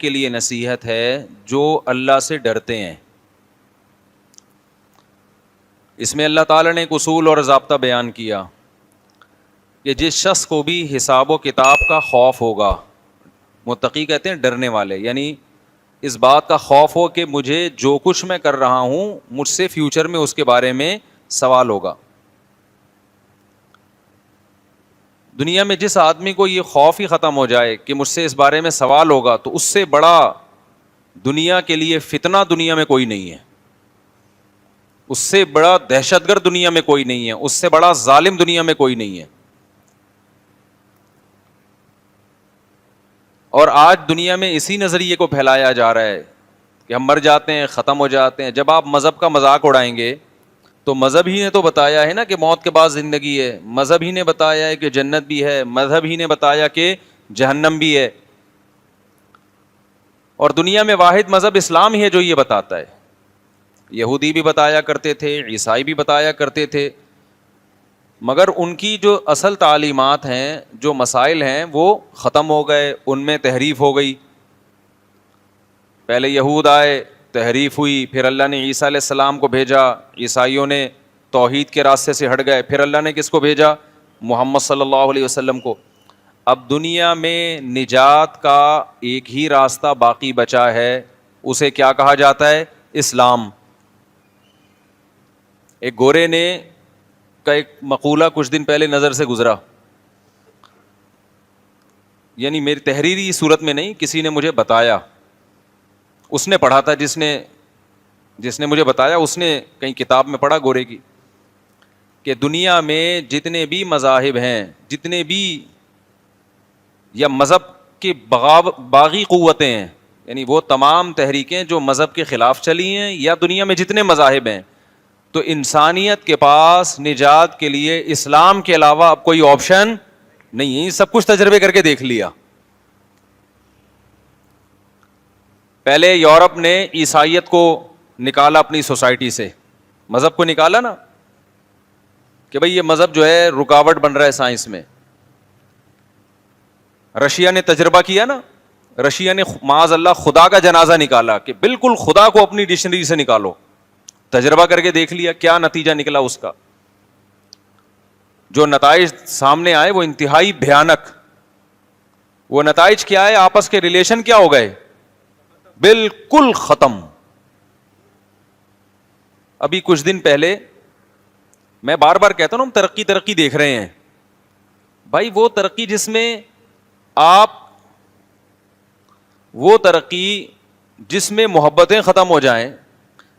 کے لیے نصیحت ہے جو اللہ سے ڈرتے ہیں. اس میں اللہ تعالیٰ نے ایک اصول اور ضابطہ بیان کیا کہ جس شخص کو بھی حساب و کتاب کا خوف ہوگا, متقی کہتے ہیں ڈرنے والے, یعنی اس بات کا خوف ہو کہ مجھے جو کچھ میں کر رہا ہوں مجھ سے فیوچر میں اس کے بارے میں سوال ہوگا. دنیا میں جس آدمی کو یہ خوف ہی ختم ہو جائے کہ مجھ سے اس بارے میں سوال ہوگا, تو اس سے بڑا دنیا کے لیے فتنہ دنیا میں کوئی نہیں ہے, اس سے بڑا دہشت گرد دنیا میں کوئی نہیں ہے, اس سے بڑا ظالم دنیا میں کوئی نہیں ہے. اور آج دنیا میں اسی نظریے کو پھیلایا جا رہا ہے کہ ہم مر جاتے ہیں, ختم ہو جاتے ہیں. جب آپ مذہب کا مذاق اڑائیں گے تو مذہب ہی نے تو بتایا ہے نا کہ موت کے بعد زندگی ہے, مذہب ہی نے بتایا ہے کہ جنت بھی ہے, مذہب ہی نے بتایا کہ جہنم بھی ہے. اور دنیا میں واحد مذہب اسلام ہی ہے جو یہ بتاتا ہے. یہودی بھی بتایا کرتے تھے, عیسائی بھی بتایا کرتے تھے, مگر ان کی جو اصل تعلیمات ہیں, جو مسائل ہیں, وہ ختم ہو گئے, ان میں تحریف ہو گئی. پہلے یہود آئے, تحریف ہوئی, پھر اللہ نے عیسیٰ علیہ السلام کو بھیجا, عیسائیوں نے توحید کے راستے سے ہٹ گئے, پھر اللہ نے کس کو بھیجا؟ محمد صلی اللہ علیہ وسلم کو. اب دنیا میں نجات کا ایک ہی راستہ باقی بچا ہے, اسے کیا کہا جاتا ہے؟ اسلام. ایک گورے نے کا ایک مقولہ کچھ دن پہلے نظر سے گزرا, یعنی میری تحریری صورت میں نہیں, کسی نے مجھے بتایا, اس نے پڑھا تھا, جس نے مجھے بتایا اس نے کہیں کتاب میں پڑھا گورے کی, کہ دنیا میں جتنے بھی مذاہب ہیں, جتنے بھی یا مذہب کی باغی قوتیں ہیں, یعنی وہ تمام تحریکیں جو مذہب کے خلاف چلی ہیں, یا دنیا میں جتنے مذاہب ہیں, تو انسانیت کے پاس نجات کے لیے اسلام کے علاوہ اب کوئی آپشن نہیں ہے. سب کچھ تجربے کر کے دیکھ لیا. پہلے یورپ نے عیسائیت کو نکالا اپنی سوسائٹی سے, مذہب کو نکالا نا, کہ بھئی یہ مذہب جو ہے رکاوٹ بن رہا ہے سائنس میں. رشیا نے تجربہ کیا نا, رشیا نے معاذ اللہ خدا کا جنازہ نکالا, کہ بالکل خدا کو اپنی ڈکشنری سے نکالو. تجربہ کر کے دیکھ لیا, کیا نتیجہ نکلا اس کا. جو نتائج سامنے آئے وہ انتہائی بھیانک. وہ نتائج کیا ہے؟ آپس کے ریلیشن کیا ہو گئے؟ بالکل ختم. ابھی کچھ دن پہلے, میں بار بار کہتا ہوں ہم ترقی دیکھ رہے ہیں. بھائی وہ ترقی جس میں وہ ترقی جس میں محبتیں ختم ہو جائیں,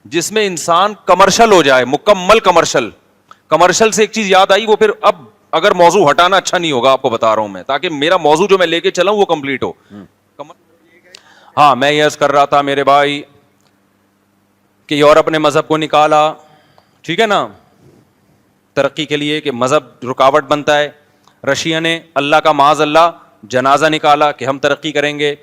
جس میں انسان کمرشل ہو جائے, مکمل کمرشل سے ایک چیز یاد آئی, وہ پھر اب اگر موضوع ہٹانا اچھا نہیں ہوگا, آپ کو بتا رہا ہوں میں, تاکہ میرا موضوع جو میں لے کے چلا ہوں وہ کمپلیٹ ہو. ہاں, میں یہ عرض کر رہا تھا میرے بھائی کہ یورپ نے مذہب کو نکالا, ٹھیک ہے نا, ترقی کے لیے کہ مذہب رکاوٹ بنتا ہے. رشیا نے اللہ کا معاذ اللہ جنازہ نکالا کہ ہم ترقی کریں گے.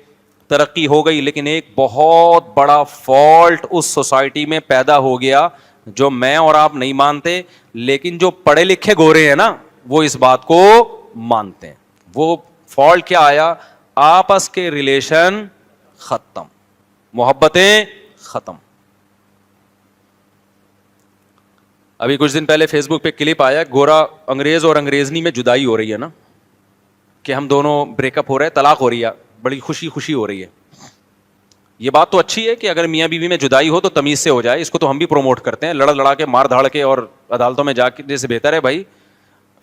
ترقی ہو گئی, لیکن ایک بہت بڑا فالٹ اس سوسائٹی میں پیدا ہو گیا جو میں اور آپ نہیں مانتے, لیکن جو پڑھے لکھے گورے ہیں نا وہ اس بات کو مانتے ہیں. وہ فالٹ کیا آیا؟ آپس کے ریلیشن ختم, محبتیں ختم. ابھی کچھ دن پہلے فیس بک پہ کلپ آیا, گورا انگریز اور انگریزنی میں جدائی ہو رہی ہے نا, کہ ہم دونوں بریک اپ ہو رہے ہیں, طلاق ہو رہی ہے, بڑی خوشی ہو رہی ہے. یہ بات تو اچھی ہے کہ اگر میاں بیوی میں جدائی ہو تو تمیز سے ہو جائے, اس کو تو ہم بھی پروموٹ کرتے ہیں. لڑا کے مار دھاڑ کے اور عدالتوں میں جا کے سے بہتر ہے بھائی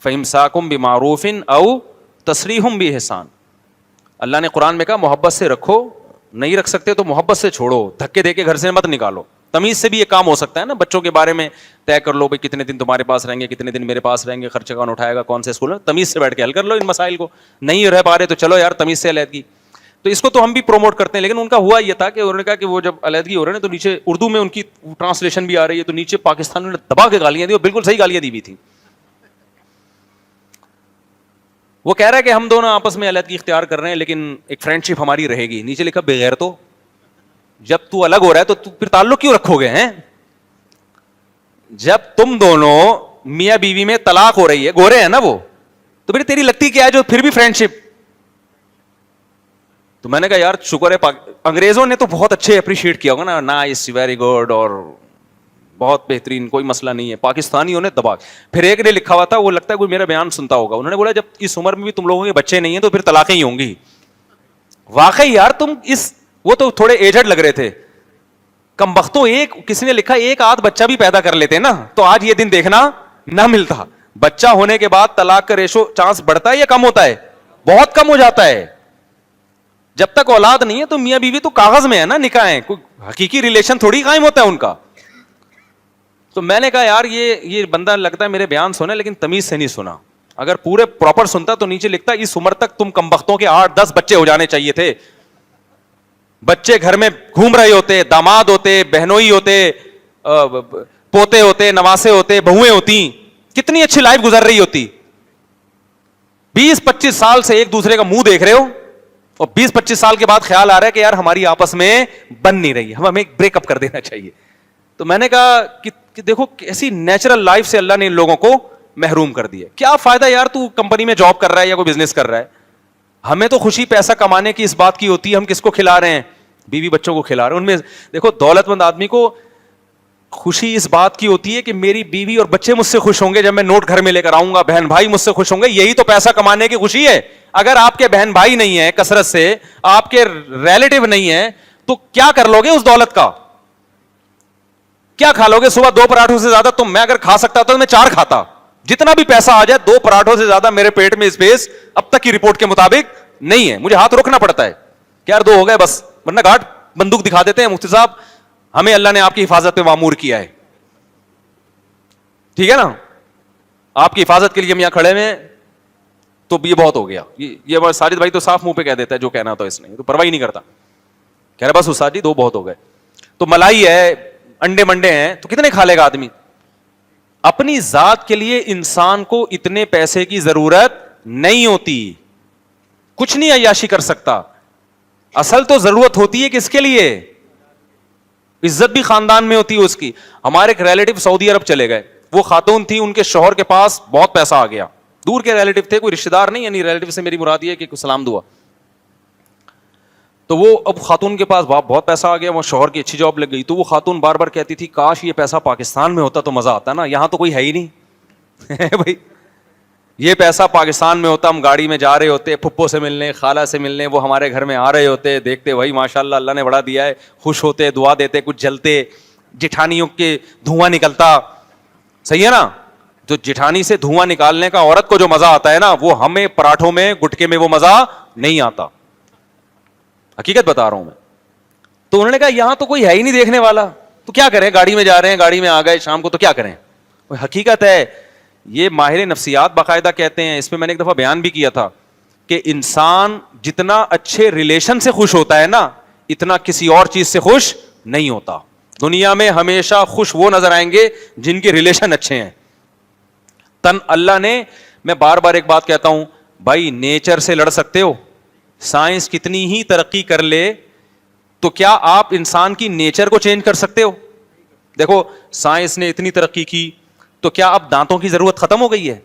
فَإِمْسَاكُمْ بِمَعْرُوفٍ أَوْ تَسْرِيحٌ بِإِحْسَان. اللہ نے قرآن میں کہا محبت سے رکھو, نہیں رکھ سکتے تو محبت سے چھوڑو, دھکے دے کے گھر سے مت نکالو. تمیز سے بھی یہ کام ہو سکتا ہے نا. بچوں کے بارے میں طے کر لو بھائی کتنے دن تمہارے پاس رہیں گے, کتنے دن میرے پاس رہیں گے, خرچہ کون اٹھائے گا, کون سے اسکول میں. تمیز سے بیٹھ کے حل کر لو ان مسائل کو. نہیں رہ پا رہے تو چلو یار تمیز سے علیحدگی. تو اس کو تو ہم بھی پروموٹ کرتے ہیں, لیکن ان کا ہوا یہ تھا کہ انہوں نے کہا کہ وہ جب علیحدگی ہو رہے ہیں تو نیچے اردو میں ان کی ٹرانسلیشن بھی آ رہی ہے, تو نیچے پاکستان نے دبا کے گالیاں دی, اور بالکل صحیح گالیاں دی بھی تھی. وہ کہہ رہا ہے کہ ہم دونوں آپس میں علیحدگی اختیار کر رہے ہیں لیکن ایک فرینڈ شپ ہماری رہے گی. نیچے لکھا بغیر تو, جب تو الگ ہو رہا ہے تو پھر تعلق کیوں رکھو گے ہیں؟ جب تم دونوں میاں بیوی میں طلاق ہو رہی ہے, گورے ہیں نا وہ, تو پھر تیری لگتی کیا ہے جو پھر بھی فرینڈ شپ. تو میں نے کہا یار شکر ہے انگریزوں نے تو بہت اچھے اپریشیٹ کیا ہوگا نا, نائس ویری گڈ اور بہت بہترین, کوئی مسئلہ نہیں ہے. پاکستانیوں نے دبا. پھر ایک نے لکھا ہوا تھا, وہ لگتا ہے کوئی میرا بیان سنتا ہوگا, انہوں نے بولا جب اس عمر میں بھی تم لوگوں کے بچے نہیں ہیں تو پھر طلاقیں ہی ہوں گی. واقعی یار تم اس, وہ تو تھوڑے ایجڈ لگ رہے تھے, کم بختوں ایک کسی نے لکھا ایک آدھ بچہ بھی پیدا کر لیتے نا تو آج یہ دن دیکھنا نہ ملتا. بچہ ہونے کے بعد طلاق کا ریشو چانس بڑھتا ہے یا کم ہوتا ہے؟ بہت کم ہو جاتا ہے. جب تک اولاد نہیں ہے تو میاں بیوی تو کاغذ میں ہے نا, نکاح ہے, کوئی حقیقی ریلیشن تھوڑی قائم ہوتا ہے ان کا. تو میں نے کہا یار یہ بندہ لگتا ہے میرے بیان سنا لیکن تمیز سے نہیں سنا. اگر پورے پراپر سنتا تو نیچے لکھتا اس عمر تک تم کمبختوں کے 8-10 بچے ہو جانے چاہیے تھے. بچے گھر میں گھوم رہے ہوتے, داماد ہوتے, بہنوئی ہوتے, پوتے ہوتے, نواسے ہوتے, بہویں ہوتی, کتنی اچھی لائف گزر رہی ہوتی. 20-25 سال سے ایک دوسرے کا منہ دیکھ رہے ہو اور 20-25 سال کے بعد خیال آ رہا ہے کہ یار ہماری آپس میں بن نہیں رہی, ہمیں بریک اپ کر دینا چاہیے. تو میں نے کہا کہ دیکھو کیسی نیچرل لائف سے اللہ نے ان لوگوں کو محروم کر دیا. کیا فائدہ یار تو کمپنی میں جاب کر رہا ہے یا کوئی بزنس کر رہا ہے, ہمیں تو خوشی پیسہ کمانے کی اس بات کی ہوتی ہے ہم کس کو کھلا رہے ہیں, بیوی بچوں کو کھلا رہے ہیں. ان میں دیکھو دولت مند آدمی کو خوشی اس بات کی ہوتی ہے کہ میری بیوی اور بچے مجھ سے خوش ہوں گے جب میں نوٹ گھر میں لے کر آؤں گا, بہن بھائی مجھ سے خوش ہوں گے, یہی تو پیسہ کمانے کی خوشی ہے. اگر آپ کے بہن بھائی نہیں ہیں کثرت سے, آپ کے ریلیٹو نہیں ہیں, تو کیا کر لو گے اس دولت کا, کیا کھا لو گے؟ صبح 2 پراٹھوں سے زیادہ میں اگر کھا سکتا تھا تو میں 4 کھاتا. جتنا بھی پیسہ آ جائے 2 پراٹھوں سے زیادہ میرے پیٹ میں اسپیس اب تک کی رپورٹ کے مطابق نہیں ہے. مجھے ہاتھ روکنا پڑتا ہے کہ یار 2 ہو گئے بس, ورنہ گھاٹ بندوق دکھا دیتے ہیں مفتی صاحب ہمیں اللہ نے آپ کی حفاظت پہ معمور کیا ہے, ٹھیک ہے نا, آپ کی حفاظت کے لیے ہم یہاں کھڑے ہوئے, تو یہ بہت ہو گیا. یہ ساجد بھائی تو صاف منہ پہ کہہ دیتا ہے جو کہنا تو اس نے, تو پرواہ ہی نہیں کرتا, کہہ رہا بس استاد جی 2 بہت ہو گئے. تو ملائی ہے, انڈے منڈے ہیں, تو کتنے کھا لے گا آدمی؟ اپنی ذات کے لیے انسان کو اتنے پیسے کی ضرورت نہیں ہوتی, کچھ نہیں عیاشی کر سکتا. اصل تو ضرورت ہوتی ہے کس کے لیے؟ عزت بھی خاندان میں ہوتی ہے اس کی. ہمارے ایک ریلیٹو سعودی عرب چلے گئے, وہ خاتون تھی, ان کے شوہر کے پاس بہت پیسہ آ گیا, دور کے ریلیٹو تھے, کوئی رشتے دار نہیں, یعنی ریلیٹو سے میری مراد یہ ہے کہ سلام دعا. تو وہ اب خاتون کے پاس بہت پیسہ آ گیا, وہ شوہر کی اچھی جاب لگ گئی, تو وہ خاتون بار بار کہتی تھی کاش یہ پیسہ پاکستان میں ہوتا تو مزہ آتا نا, یہاں تو کوئی ہے ہی نہیں بھائی, یہ پیسہ پاکستان میں ہوتا ہم گاڑی میں جا رہے ہوتے, پھپھو سے ملنے, خالہ سے ملنے, وہ ہمارے گھر میں آ رہے ہوتے, دیکھتے بھائی ماشاء اللہ اللہ نے بڑا دیا ہے, خوش ہوتے, دعا دیتے, کچھ جلتے, جٹھانیوں کے دھواں نکلتا, صحیح ہے نا. جو جٹھانی سے دھواں نکالنے کا عورت کو جو مزہ آتا ہے نا, وہ ہمیں پراٹھوں میں گٹکے میں وہ مزہ نہیں آتا, حقیقت بتا رہا ہوں میں. تو انہوں نے کہا یہاں تو کوئی ہے ہی نہیں دیکھنے والا, تو کیا کریں, گاڑی میں جا رہے ہیں, گاڑی میں آ گئے شام کو, تو کیا کریں. حقیقت ہے, یہ ماہر نفسیات باقاعدہ کہتے ہیں, اس پہ میں نے ایک دفعہ بیان بھی کیا تھا کہ انسان جتنا اچھے ریلیشن سے خوش ہوتا ہے نا, اتنا کسی اور چیز سے خوش نہیں ہوتا. دنیا میں ہمیشہ خوش وہ نظر آئیں گے جن کے ریلیشن اچھے ہیں. تن اللہ نے, میں بار بار ایک بات کہتا ہوں بھائی, نیچر سے لڑ سکتے ہو, سائنس کتنی ہی ترقی کر لے تو کیا آپ انسان کی نیچر کو چینج کر سکتے ہو؟ دیکھو سائنس نے اتنی ترقی کی تو کیا اب دانتوں کی ضرورت ختم ہو گئی ہے؟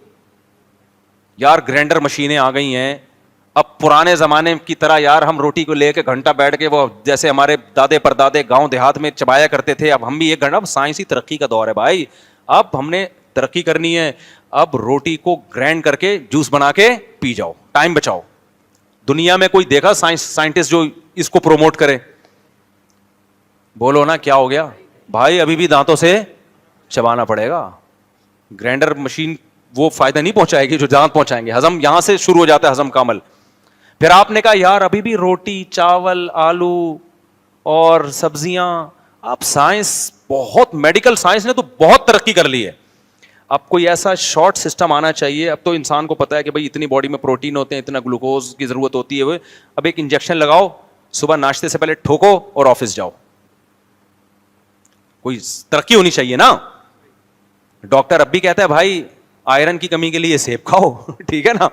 یار گرینڈر مشینیں آ گئی ہیں, اب پرانے زمانے کی طرح یار ہم روٹی کو لے کے گھنٹہ بیٹھ کے, وہ جیسے ہمارے دادے پردادے گاؤں دیہات میں چبایا کرتے تھے, اب ہم بھی 1 گھنٹہ, اب سائنسی ترقی کا دور ہے بھائی, اب ہم نے ترقی کرنی ہے, اب روٹی کو گرینڈ کر کے جوس بنا کے پی جاؤ, ٹائم بچاؤ. دنیا میں کوئی دیکھا سائنٹسٹ جو اس کو پروموٹ کرے؟ بولو نا کیا ہو گیا بھائی, ابھی بھی دانتوں سے چبانا پڑے گا. گرینڈر مشین وہ فائدہ نہیں پہنچائے گی جو دانت پہنچائیں گے. ہضم یہاں سے شروع ہو جاتا ہے, ہضم کا عمل. پھر آپ نے کہا یار ابھی بھی روٹی, چاول, آلو اور سبزیاں, اب سائنس بہت, میڈیکل سائنس نے تو بہت ترقی کر لی ہے. اب کوئی ایسا شارٹ سسٹم آنا چاہیے. اب تو انسان کو پتا ہے کہ بھائی اتنی باڈی میں پروٹین ہوتے ہیں, اتنا گلوکوز کی ضرورت ہوتی ہے, اب ایک انجیکشن لگاؤ, صبح ناشتے سے پہلے ٹھوکو اور آفس جاؤ. کوئی ترقی ہونی چاہیے نا. ڈاکٹر اب بھی کہتا ہے بھائی آئرن کی کمی کے لیے سیب کھاؤ, ٹھیک ہے نا.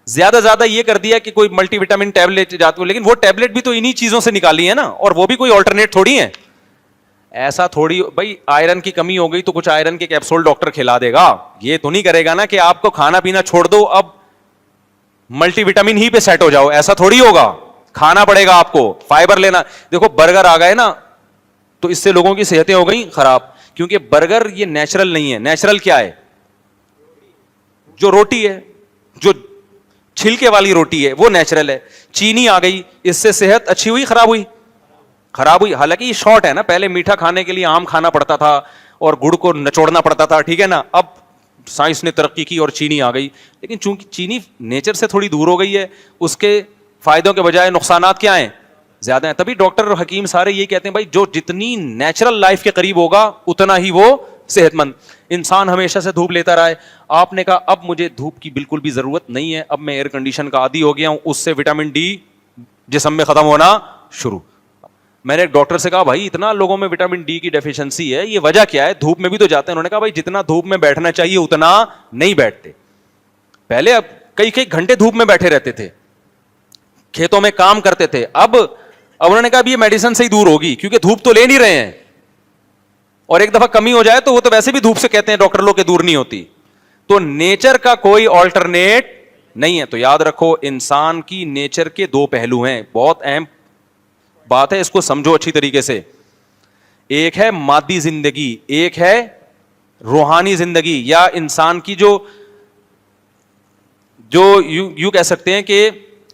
زیادہ زیادہ یہ کر دیا کہ کوئی ملٹی وٹامن ٹیبلٹ جاتے ہو, لیکن وہ ٹیبلٹ بھی تو انہی چیزوں سے نکالی ہے نا, اور وہ بھی کوئی آلٹرنیٹ تھوڑی ہے. ایسا تھوڑی بھائی آئرن کی کمی ہو گئی تو کچھ آئرن کے کیپسول ڈاکٹر کھلا دے گا, یہ تو نہیں کرے گا نا کہ آپ کو کھانا پینا چھوڑ دو اب ملٹی وٹامن ہی پہ سیٹ ہو جاؤ, ایسا تھوڑی ہوگا. کھانا پڑے گا آپ کو, فائبر لینا. دیکھو برگر آ گئے نا تو اس سے لوگوں کی صحتیں ہو گئی خراب, کیونکہ برگر یہ نیچرل نہیں ہے. نیچرل کیا ہے؟ جو روٹی ہے, جو چھلکے والی روٹی ہے وہ نیچرل ہے. چینی آ گئی, اس سے صحت اچھی ہوئی خراب ہوئی؟ خراب ہوئی. حالانکہ یہ شارٹ ہے نا, پہلے میٹھا کھانے کے لیے آم کھانا پڑتا تھا اور گڑ کو نچوڑنا پڑتا تھا, ٹھیک ہے نا. اب سائنس نے ترقی کی اور چینی آ گئی, لیکن چونکہ چینی نیچر سے تھوڑی دور ہو گئی ہے, اس کے فائدوں کے بجائے نقصانات کیا ہیں؟ زیادہ ہیں. تبھی ڈاکٹر اور حکیم سارے یہ کہتے ہیں بھائی جو جتنی نیچرل لائف کے قریب ہوگا اتنا ہی وہ صحت مند. انسان ہمیشہ سے دھوپ لیتا رہا ہے. آپ نے کہا اب مجھے دھوپ کی بالکل بھی ضرورت نہیں ہے, اب میں ایئر کنڈیشن کا عادی ہو گیا ہوں, اس سے وٹامن ڈی جسم میں ختم ہونا شروع. میں نے ایک ڈاکٹر سے کہا بھائی اتنا لوگوں میں وٹامن ڈی کی ڈیفیشنسی ہے, یہ وجہ کیا ہے؟ دھوپ میں بھی تو جاتے ہیں. انہوں نے کہا بھائی جتنا دھوپ میں بیٹھنا چاہیے اتنا نہیں بیٹھتے. پہلے اب کئی گھنٹے دھوپ میں بیٹھے رہتے تھے, کھیتوں میں کام کرتے تھے. اب انہوں نے کہا یہ میڈیسن سے ہی دور ہوگی, کیونکہ دھوپ تو لے نہیں رہے ہیں, اور ایک دفعہ کمی ہو جائے تو وہ تو ویسے بھی دھوپ سے کہتے ہیں ڈاکٹر لوگ کے دور نہیں ہوتی. تو نیچر کا کوئی آلٹرنیٹ نہیں ہے. تو یاد رکھو انسان کی نیچر کے دو پہلو ہیں, بہت اہم بات ہے, اس کو سمجھو اچھی طریقے سے. ایک ہے مادی زندگی, ایک ہے روحانی زندگی, یا انسان کی جو یوں کہہ سکتے ہیں کہ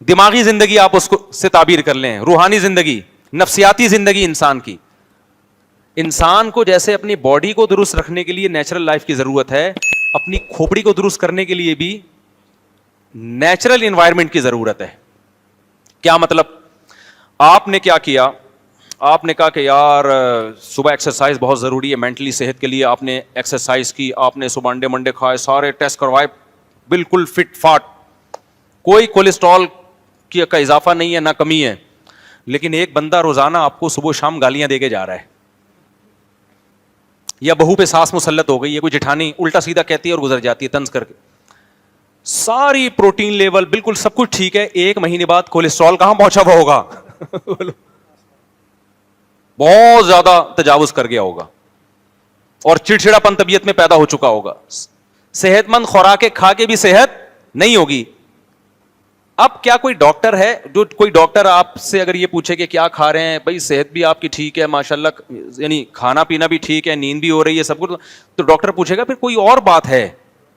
دماغی زندگی, آپ اس کو سے تعبیر کر لیں. روحانی زندگی, نفسیاتی زندگی انسان کی. انسان کو جیسے اپنی باڈی کو درست رکھنے کے لیے نیچرل لائف کی ضرورت ہے, اپنی کھوپڑی کو درست کرنے کے لیے بھی نیچرل انوائرمنٹ کی ضرورت ہے. کیا مطلب؟ آپ نے کیا کیا, آپ نے کہا کہ یار صبح ایکسرسائز بہت ضروری ہے مینٹلی صحت کے لیے. آپ نے ایکسرسائز کی, آپ نے صبح انڈے منڈے کھائے, سارے ٹیسٹ کروائے, بالکل فٹ فاٹ, کوئی کولیسٹرول کا اضافہ نہیں ہے نہ کمی ہے. لیکن ایک بندہ روزانہ آپ کو صبح شام گالیاں دے کے جا رہا ہے, یا بہو پہ ساس مسلط ہو گئی ہے, کوئی جٹھانی الٹا سیدھا کہتی ہے اور گزر جاتی ہے طنز کر کے, ساری پروٹین لیول بالکل سب کچھ ٹھیک ہے, 1 مہینے بعد کولیسٹرول کہاں پہنچا ہوا ہوگا؟ بہت زیادہ تجاوز کر گیا ہوگا, اور چڑچڑاپن طبیعت میں پیدا ہو چکا ہوگا. صحت مند خوراکیں کھا کے بھی صحت نہیں ہوگی. اب کیا کوئی ڈاکٹر ہے, جو کوئی ڈاکٹر آپ سے اگر یہ پوچھے کہ کیا کھا رہے ہیں, بھائی صحت بھی آپ کی ٹھیک ہے ماشاءاللہ, یعنی کھانا پینا بھی ٹھیک ہے, نیند بھی ہو رہی ہے, سب کچھ, تو ڈاکٹر پوچھے گا پھر کوئی اور بات ہے,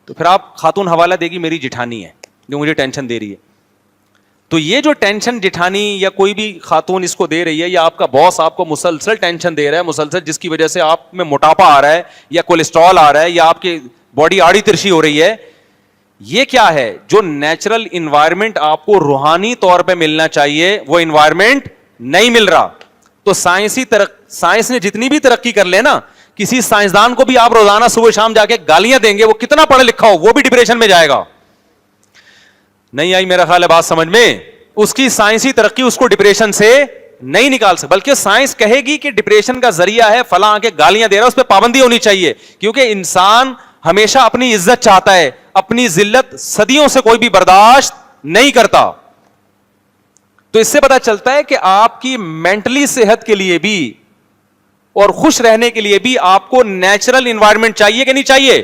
تو پھر آپ خاتون حوالہ دے گی میری جٹھانی ہے جو مجھے ٹینشن دے رہی ہے. تو یہ جو ٹینشن جٹھانی یا کوئی بھی خاتون اس کو دے رہی ہے, یا آپ کا باس آپ کو مسلسل ٹینشن دے رہا ہے مسلسل, جس کی وجہ سے آپ میں موٹاپا آ رہا ہے, یا کولیسٹرول آ رہا ہے, یا آپ کی باڈی آڑی ترچھی ہو رہی ہے, یہ کیا ہے؟ جو نیچرل انوائرمنٹ آپ کو روحانی طور پہ ملنا چاہیے وہ انوائرمنٹ نہیں مل رہا. تو سائنس نے جتنی بھی ترقی کر لے نا, کسی سائنسدان کو بھی آپ روزانہ صبح شام جا کے گالیاں دیں گے, وہ کتنا پڑھا لکھا ہو وہ بھی ڈپریشن میں جائے گا. نہیں آئی میرا خیال ہے بات سمجھ میں؟ اس کی سائنسی ترقی اس کو ڈپریشن سے نہیں نکال سکتی, بلکہ سائنس کہے گی کہ ڈپریشن کا ذریعہ ہے فلاں کے گالیاں دے رہا, اس پہ پابندی ہونی چاہیے, کیونکہ انسان ہمیشہ اپنی عزت چاہتا ہے, اپنی ذلت صدیوں سے کوئی بھی برداشت نہیں کرتا. تو اس سے پتا چلتا ہے کہ آپ کی مینٹلی صحت کے لیے بھی اور خوش رہنے کے لیے بھی آپ کو نیچرل انوائرمنٹ چاہیے کہ نہیں چاہیے.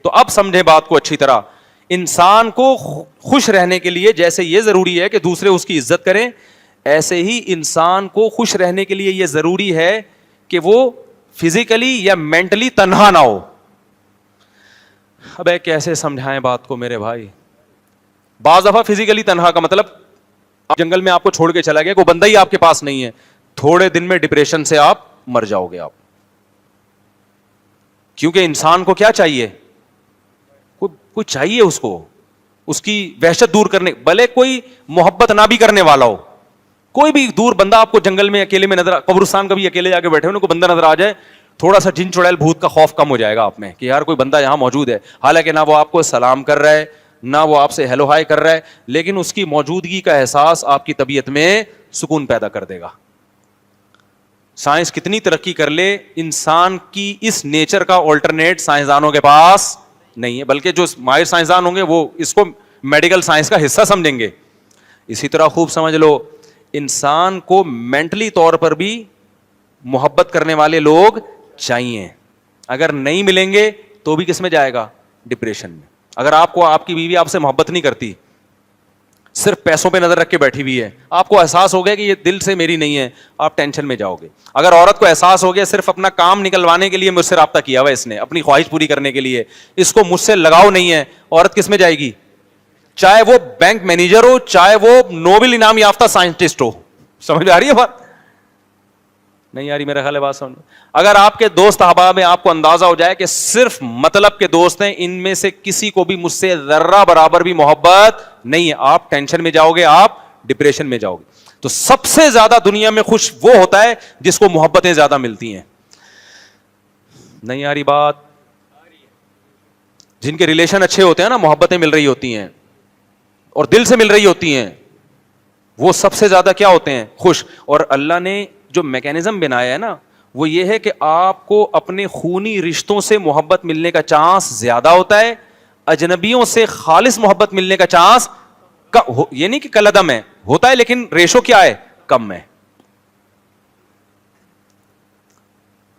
تو اب سمجھیں بات کو اچھی طرح, انسان کو خوش رہنے کے لیے جیسے یہ ضروری ہے کہ دوسرے اس کی عزت کریں, ایسے ہی انسان کو خوش رہنے کے لیے یہ ضروری ہے کہ وہ فزیکلی یا مینٹلی تنہا نہ ہو. اب کیسے سمجھائیں بات کو میرے بھائی؟ بعض دفعہ فزیکلی تنہا کا مطلب جنگل میں آپ کو چھوڑ کے چلا گیا, کوئی بندہ ہی آپ کے پاس نہیں ہے, تھوڑے دن میں ڈپریشن سے آپ مر جاؤ گے آپ. کیونکہ انسان کو کیا چاہیے؟ کوئی چاہیے اس کو, اس کی وحشت دور کرنے, بھلے کوئی محبت نہ بھی کرنے والا ہو, کوئی بھی دور بندہ آپ کو جنگل میں اکیلے میں نظر, قبرستان کبھی اکیلے جا کے بیٹھے ہو, کوئی بندہ نظر آ جائے, تھوڑا سا جن چڑیل بھوت کا خوف کم ہو جائے گا آپ میں کہ یار کوئی بندہ یہاں موجود ہے. حالانکہ نہ وہ آپ کو سلام کر رہا ہے, نہ وہ آپ سے ہیلو ہائی کر رہا ہے, لیکن اس کی موجودگی کا احساس آپ کی طبیعت میں سکون پیدا کر دے گا. سائنس کتنی ترقی کر لے, انسان کی اس نیچر کا آلٹرنیٹ سائنسدانوں کے پاس نہیں ہے, بلکہ جو ماہر سائنسدان ہوں گے وہ اس کو میڈیکل سائنس کا حصہ سمجھیں گے. اسی طرح خوب سمجھ لو, انسان کو مینٹلی طور پر بھی محبت کرنے والے لوگ چاہیے. اگر نہیں ملیں گے تو بھی کس میں جائے گا؟ ڈپریشن میں. اگر آپ کو آپ کی بیوی آپ سے محبت نہیں کرتی, صرف پیسوں پہ نظر رکھ کے بیٹھی ہوئی ہے, آپ کو احساس ہو گیا کہ یہ دل سے میری نہیں ہے, آپ ٹینشن میں جاؤ گے. اگر عورت کو احساس ہو گیا صرف اپنا کام نکلوانے کے لیے مجھ سے رابطہ کیا ہوا اس نے, اپنی خواہش پوری کرنے کے لیے, اس کو مجھ سے لگاؤ نہیں ہے, عورت کس میں جائے گی؟ چاہے وہ بینک مینیجر ہو, چاہے وہ نوبل انعام یافتہ سائنٹسٹ ہو. سمجھ آ رہی ہے بات؟ نہیں آ رہی میرا خیال ہے بات سمجھ. اگر آپ کے دوست احباب میں آپ کو اندازہ ہو جائے کہ صرف مطلب کے دوست ہیں, ان میں سے کسی کو بھی مجھ سے ذرہ برابر بھی محبت نہیں ہے, آپ ٹینشن میں جاؤ گے, آپ ڈپریشن میں جاؤ گے. تو سب سے زیادہ دنیا میں خوش وہ ہوتا ہے جس کو محبتیں زیادہ ملتی ہیں. نہیں آ رہی بات؟ جن کے ریلیشن اچھے ہوتے ہیں نا, محبتیں مل رہی ہوتی ہیں اور دل سے مل رہی ہوتی ہیں, وہ سب سے زیادہ کیا ہوتے ہیں؟ خوش. اور اللہ نے جو میکینزم بنایا ہے نا, وہ یہ ہے کہ آپ کو اپنے خونی رشتوں سے محبت ملنے کا چانس زیادہ ہوتا ہے, اجنبیوں سے خالص محبت ملنے کا چانس یہ نہیں کہ کل عدم ہے, ہوتا ہے لیکن ریشو کیا ہے؟ کم ہے.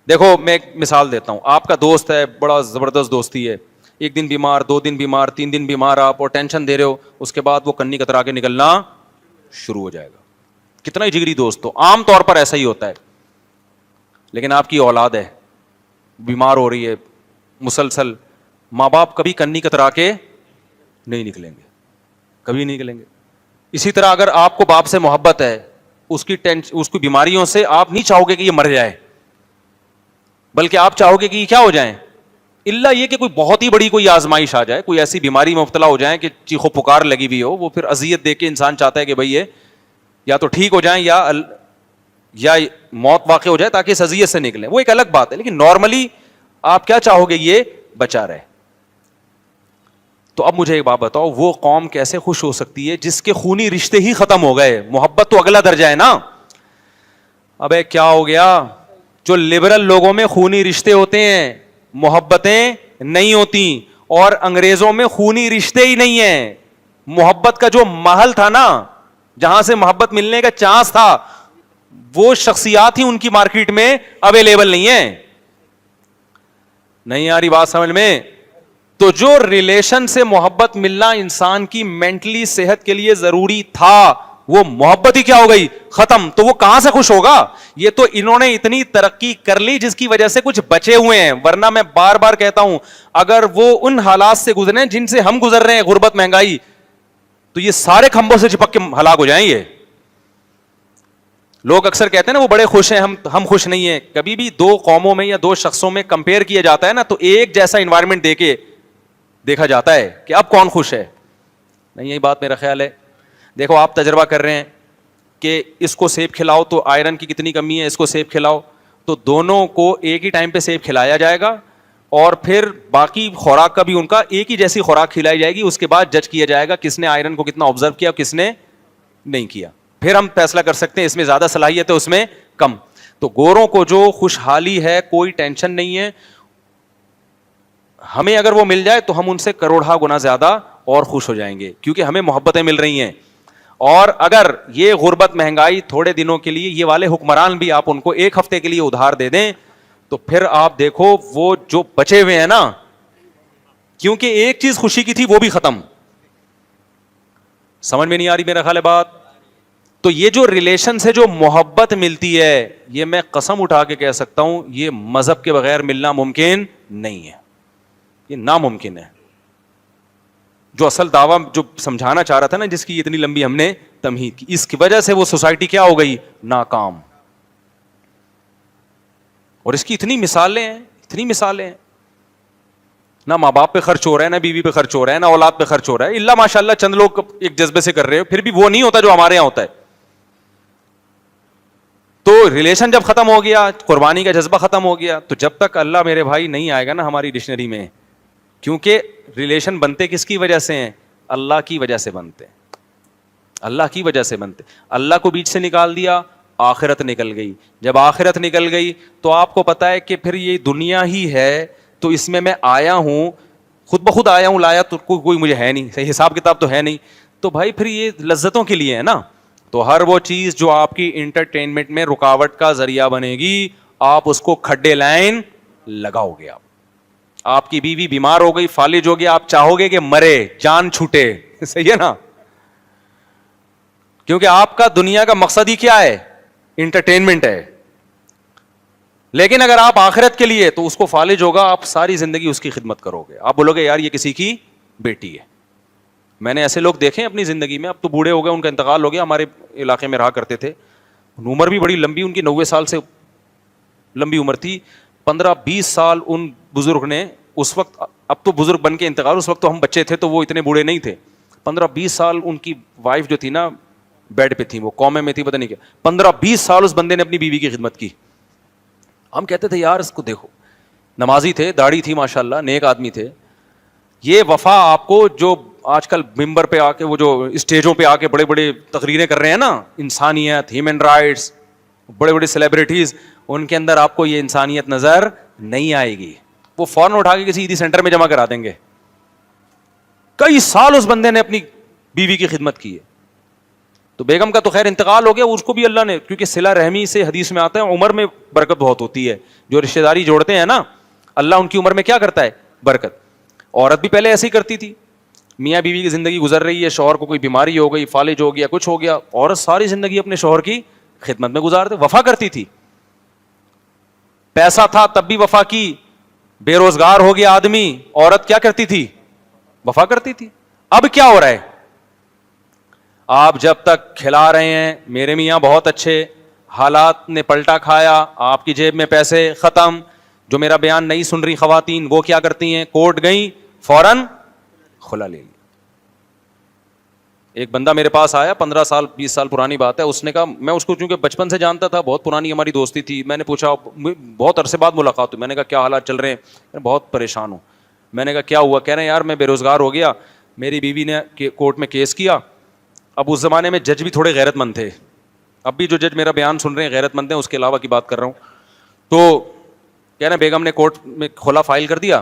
دیکھو میں ایک مثال دیتا ہوں, آپ کا دوست ہے, بڑا زبردست دوستی ہے, ایک دن بیمار, 2 دن بیمار, 3 دن بیمار, آپ اور ٹینشن دے رہے ہو, اس کے بعد وہ کنی کترا کے نکلنا شروع ہو جائے گا. کتنا ہی جگری دوست ہو, عام طور پر ایسا ہی ہوتا ہے. لیکن آپ کی اولاد ہے, بیمار ہو رہی ہے مسلسل, ماں باپ کبھی کنی کترا کے نہیں نکلیں گے, کبھی نہیں نکلیں گے. اسی طرح اگر آپ کو باپ سے محبت ہے, اس کی بیماریوں سے آپ نہیں چاہو گے کہ یہ مر جائے, بلکہ آپ چاہو گے کہ یہ کیا ہو جائیں, اللہ یہ کہ کوئی بہت ہی بڑی کوئی آزمائش آ جائے, کوئی ایسی بیماری میں مبتلا ہو جائیں کہ چیخو پکار لگی ہوئی ہو, وہ پھر اذیت دے کے انسان چاہتا ہے کہ بھائی یہ یا تو ٹھیک ہو جائیں یا موت واقع ہو جائے تاکہ اس اذیت سے نکلیں. وہ ایک الگ بات ہے, لیکن نارملی آپ کیا چاہو گے؟ یہ بچا رہے. تو اب مجھے ایک بات بتاؤ, وہ قوم کیسے خوش ہو سکتی ہے جس کے خونی رشتے ہی ختم ہو گئے؟ محبت تو اگلا درجہ ہے نا. ابے کیا ہو گیا, جو لبرل لوگوں میں خونی رشتے ہوتے ہیں, محبتیں نہیں ہوتی, اور انگریزوں میں خونی رشتے ہی نہیں ہیں. محبت کا جو محل تھا نا, جہاں سے محبت ملنے کا چانس تھا, وہ شخصیات ہی ان کی مارکیٹ میں اویلیبل نہیں ہے. نہیں آ رہی بات سمجھ میں؟ تو جو ریلیشن سے محبت ملنا انسان کی مینٹلی صحت کے لیے ضروری تھا, وہ محبت ہی کیا ہو گئی؟ ختم. تو وہ کہاں سے خوش ہوگا؟ یہ تو انہوں نے اتنی ترقی کر لی جس کی وجہ سے کچھ بچے ہوئے ہیں, ورنہ میں بار بار کہتا ہوں اگر وہ ان حالات سے گزرے جن سے ہم گزر رہے ہیں, غربت, مہنگائی, تو یہ سارے کھمبوں سے چپک کے ہلاک ہو جائیں گے. لوگ اکثر کہتے ہیں نا وہ بڑے خوش ہیں, ہم خوش نہیں ہیں. کبھی بھی 2 قوموں میں یا 2 شخصوں میں کمپیئر کیا جاتا ہے نا, تو ایک جیسا انوائرمنٹ دے کے دیکھا جاتا ہے کہ اب کون خوش ہے. نہیں, یہی بات میرا خیال ہے. دیکھو آپ تجربہ کر رہے ہیں کہ اس کو سیب کھلاؤ تو آئرن کی کتنی کمی ہے, اس کو سیب کھلاؤ تو دونوں کو ایک ہی ٹائم پہ سیب کھلایا جائے گا, اور پھر باقی خوراک کا بھی ان کا ایک ہی جیسی خوراک کھلائی جائے گی. اس کے بعد جج کیا جائے گا کس نے آئرن کو کتنا آبزرو کیا اور کس نے نہیں کیا. پھر ہم فیصلہ کر سکتے ہیں اس میں زیادہ صلاحیت ہے, اس میں کم. تو گوروں کو جو خوشحالی ہے, کوئی ٹینشن نہیں ہے, ہمیں اگر وہ مل جائے تو ہم ان سے کروڑا گنا زیادہ اور خوش ہو جائیں گے, کیونکہ ہمیں محبتیں مل رہی ہیں. اور اگر یہ غربت, مہنگائی تھوڑے دنوں کے لیے, یہ والے حکمران بھی آپ ان کو 1 ہفتے کے لیے ادھار دے دیں, تو پھر آپ دیکھو وہ جو بچے ہوئے ہیں نا, کیونکہ ایک چیز خوشی کی تھی وہ بھی ختم. سمجھ میں نہیں آ رہی میرا خیال ہے بات؟ تو یہ جو ریلیشن سے جو محبت ملتی ہے, یہ میں قسم اٹھا کے کہہ سکتا ہوں یہ مذہب کے بغیر ملنا ممکن نہیں ہے, یہ ناممکن ہے. جو اصل دعویٰ جو سمجھانا چاہ رہا تھا نا, جس کی اتنی لمبی ہم نے تمہید کی, اس کی وجہ سے وہ سوسائٹی کیا ہو گئی؟ ناکام. اور اس کی اتنی مثالیں ہیں, اتنی مثالیں ہیں. نہ ماں باپ پہ خرچ ہو رہا ہے, نہ بیوی پہ خرچ ہو رہا ہے, نہ اولاد پہ خرچ ہو رہا ہے, اللہ ماشاء اللہ چند لوگ ایک جذبے سے کر رہے ہو, پھر بھی وہ نہیں ہوتا جو ہمارے یہاں ہوتا ہے. تو ریلیشن جب ختم ہو گیا, قربانی کا جذبہ ختم ہو گیا, تو جب تک اللہ میرے بھائی نہیں آئے گا نا ہماری ڈکشنری میں, کیونکہ ریلیشن بنتے کس کی وجہ سے ہیں؟ اللہ کی وجہ سے بنتے, اللہ کی وجہ سے بنتے. اللہ کو بیچ سے نکال دیا, آخرت نکل گئی. جب آخرت نکل گئی تو آپ کو پتا ہے کہ پھر یہ دنیا ہی ہے, تو اس میں آیا ہوں, خود بخود آیا ہوں, لایا تو کوئی مجھے ہے نہیں, صحیح حساب کتاب تو ہے نہیں. تو بھائی پھر یہ لذتوں کے لیے ہے نا. تو ہر وہ چیز جو آپ کی انٹرٹینمنٹ میں رکاوٹ کا ذریعہ بنے گی, آپ اس کو کھڈے لائن لگاؤ گے. آپ کی بیوی بیمار ہو گئی, فالج ہو گیا, آپ چاہو گے کہ مرے, جان چھوٹے, صحیح ہے نا. کیونکہ آپ کا دنیا کا مقصد ہی کیا ہے؟ انٹرٹینمنٹ ہے. لیکن اگر آپ آخرت کے لیے تو اس کو فالج ہوگا, آپ ساری زندگی اس کی خدمت کرو گے. آپ بولو گے یار یہ کسی کی بیٹی ہے. میں نے ایسے لوگ دیکھے اپنی زندگی میں, اب تو بوڑھے ہو گئے, ان کا انتقال ہو گیا, ہمارے علاقے میں رہا کرتے تھے, عمر بھی بڑی لمبی ان کی, 90 سال سے لمبی عمر تھی. 15-20 سال ان بزرگ نے اس وقت, اب تو بزرگ بن کے انتقال, اس وقت تو ہم بچے تھے تو وہ اتنے بوڑھے نہیں تھے. 15-20 سال ان کی وائف جو تھی نا بیڈ پہ تھی, وہ کومے میں تھی, پتہ نہیں کیا, 15-20 سال اس بندے نے اپنی بیوی کی خدمت کی. ہم کہتے تھے یار اس کو دیکھو, نمازی تھے, داڑھی تھی ماشاء اللہ, نیک آدمی تھے. یہ وفا آپ کو جو آج کل ممبر پہ آ کے, وہ جو اسٹیجوں پہ آ کے بڑے بڑے تقریریں کر رہے ہیں نا, انسانیت, ہیومن رائٹس, بڑے بڑے سیلیبریٹیز, ان کے اندر آپ کو یہ انسانیت نظر نہیں آئے گی. وہ فوراً اٹھا کے کسی عیدی سینٹر میں جمع کرا دیں گے. کئی سال اس بندے نے اپنی بیوی کی خدمت کی ہے. تو بیگم کا تو خیر انتقال ہو گیا, اس کو بھی اللہ نے, کیونکہ صلہ رحمی سے حدیث میں آتا ہے عمر میں برکت بہت ہوتی ہے. جو رشتہ داری جوڑتے ہیں نا, اللہ ان کی عمر میں کیا کرتا ہے؟ برکت. عورت بھی پہلے ایسے ہی کرتی تھی, میاں بیوی کی زندگی گزر رہی ہے, شوہر کو کوئی بیماری ہو گئی, فالج ہو گیا, کچھ ہو گیا, عورت ساری زندگی اپنے شوہر کی خدمت میں گزار دے, وفا کرتی تھی. پیسہ تھا تب بھی وفا کی, بے روزگار ہو گیا آدمی, عورت کیا کرتی تھی؟ وفا کرتی تھی. اب کیا ہو رہا ہے؟ آپ جب تک کھلا رہے ہیں میرے میاں بہت اچھے, حالات نے پلٹا کھایا, آپ کی جیب میں پیسے ختم. جو میرا بیان نہیں سن رہی خواتین, وہ کیا کرتی ہیں؟ کورٹ گئیں, فوراً خلا لے لی. ایک بندہ میرے پاس آیا, 15 سال 20 سال پرانی بات ہے, اس نے کہا, میں اس کو چونکہ بچپن سے جانتا تھا, بہت پرانی ہماری دوستی تھی, میں نے پوچھا, بہت عرصے بعد ملاقات ہوئی, میں نے کہا کیا حالات چل رہے ہیں؟ بہت پریشان ہوں. میں نے کہا کیا ہوا؟ کہہ رہے ہیں یار میں بے روزگار ہو گیا, میری بیوی نے کورٹ میں کیس کیا. اب اس زمانے میں جج بھی تھوڑے غیرت مند تھے, اب بھی جو جج میرا بیان سن رہے ہیں غیرت مند ہیں, اس کے علاوہ کی بات کر رہا ہوں. تو کہہ رہے ہیں بیگم نے کورٹ میں کھلا فائل کر دیا,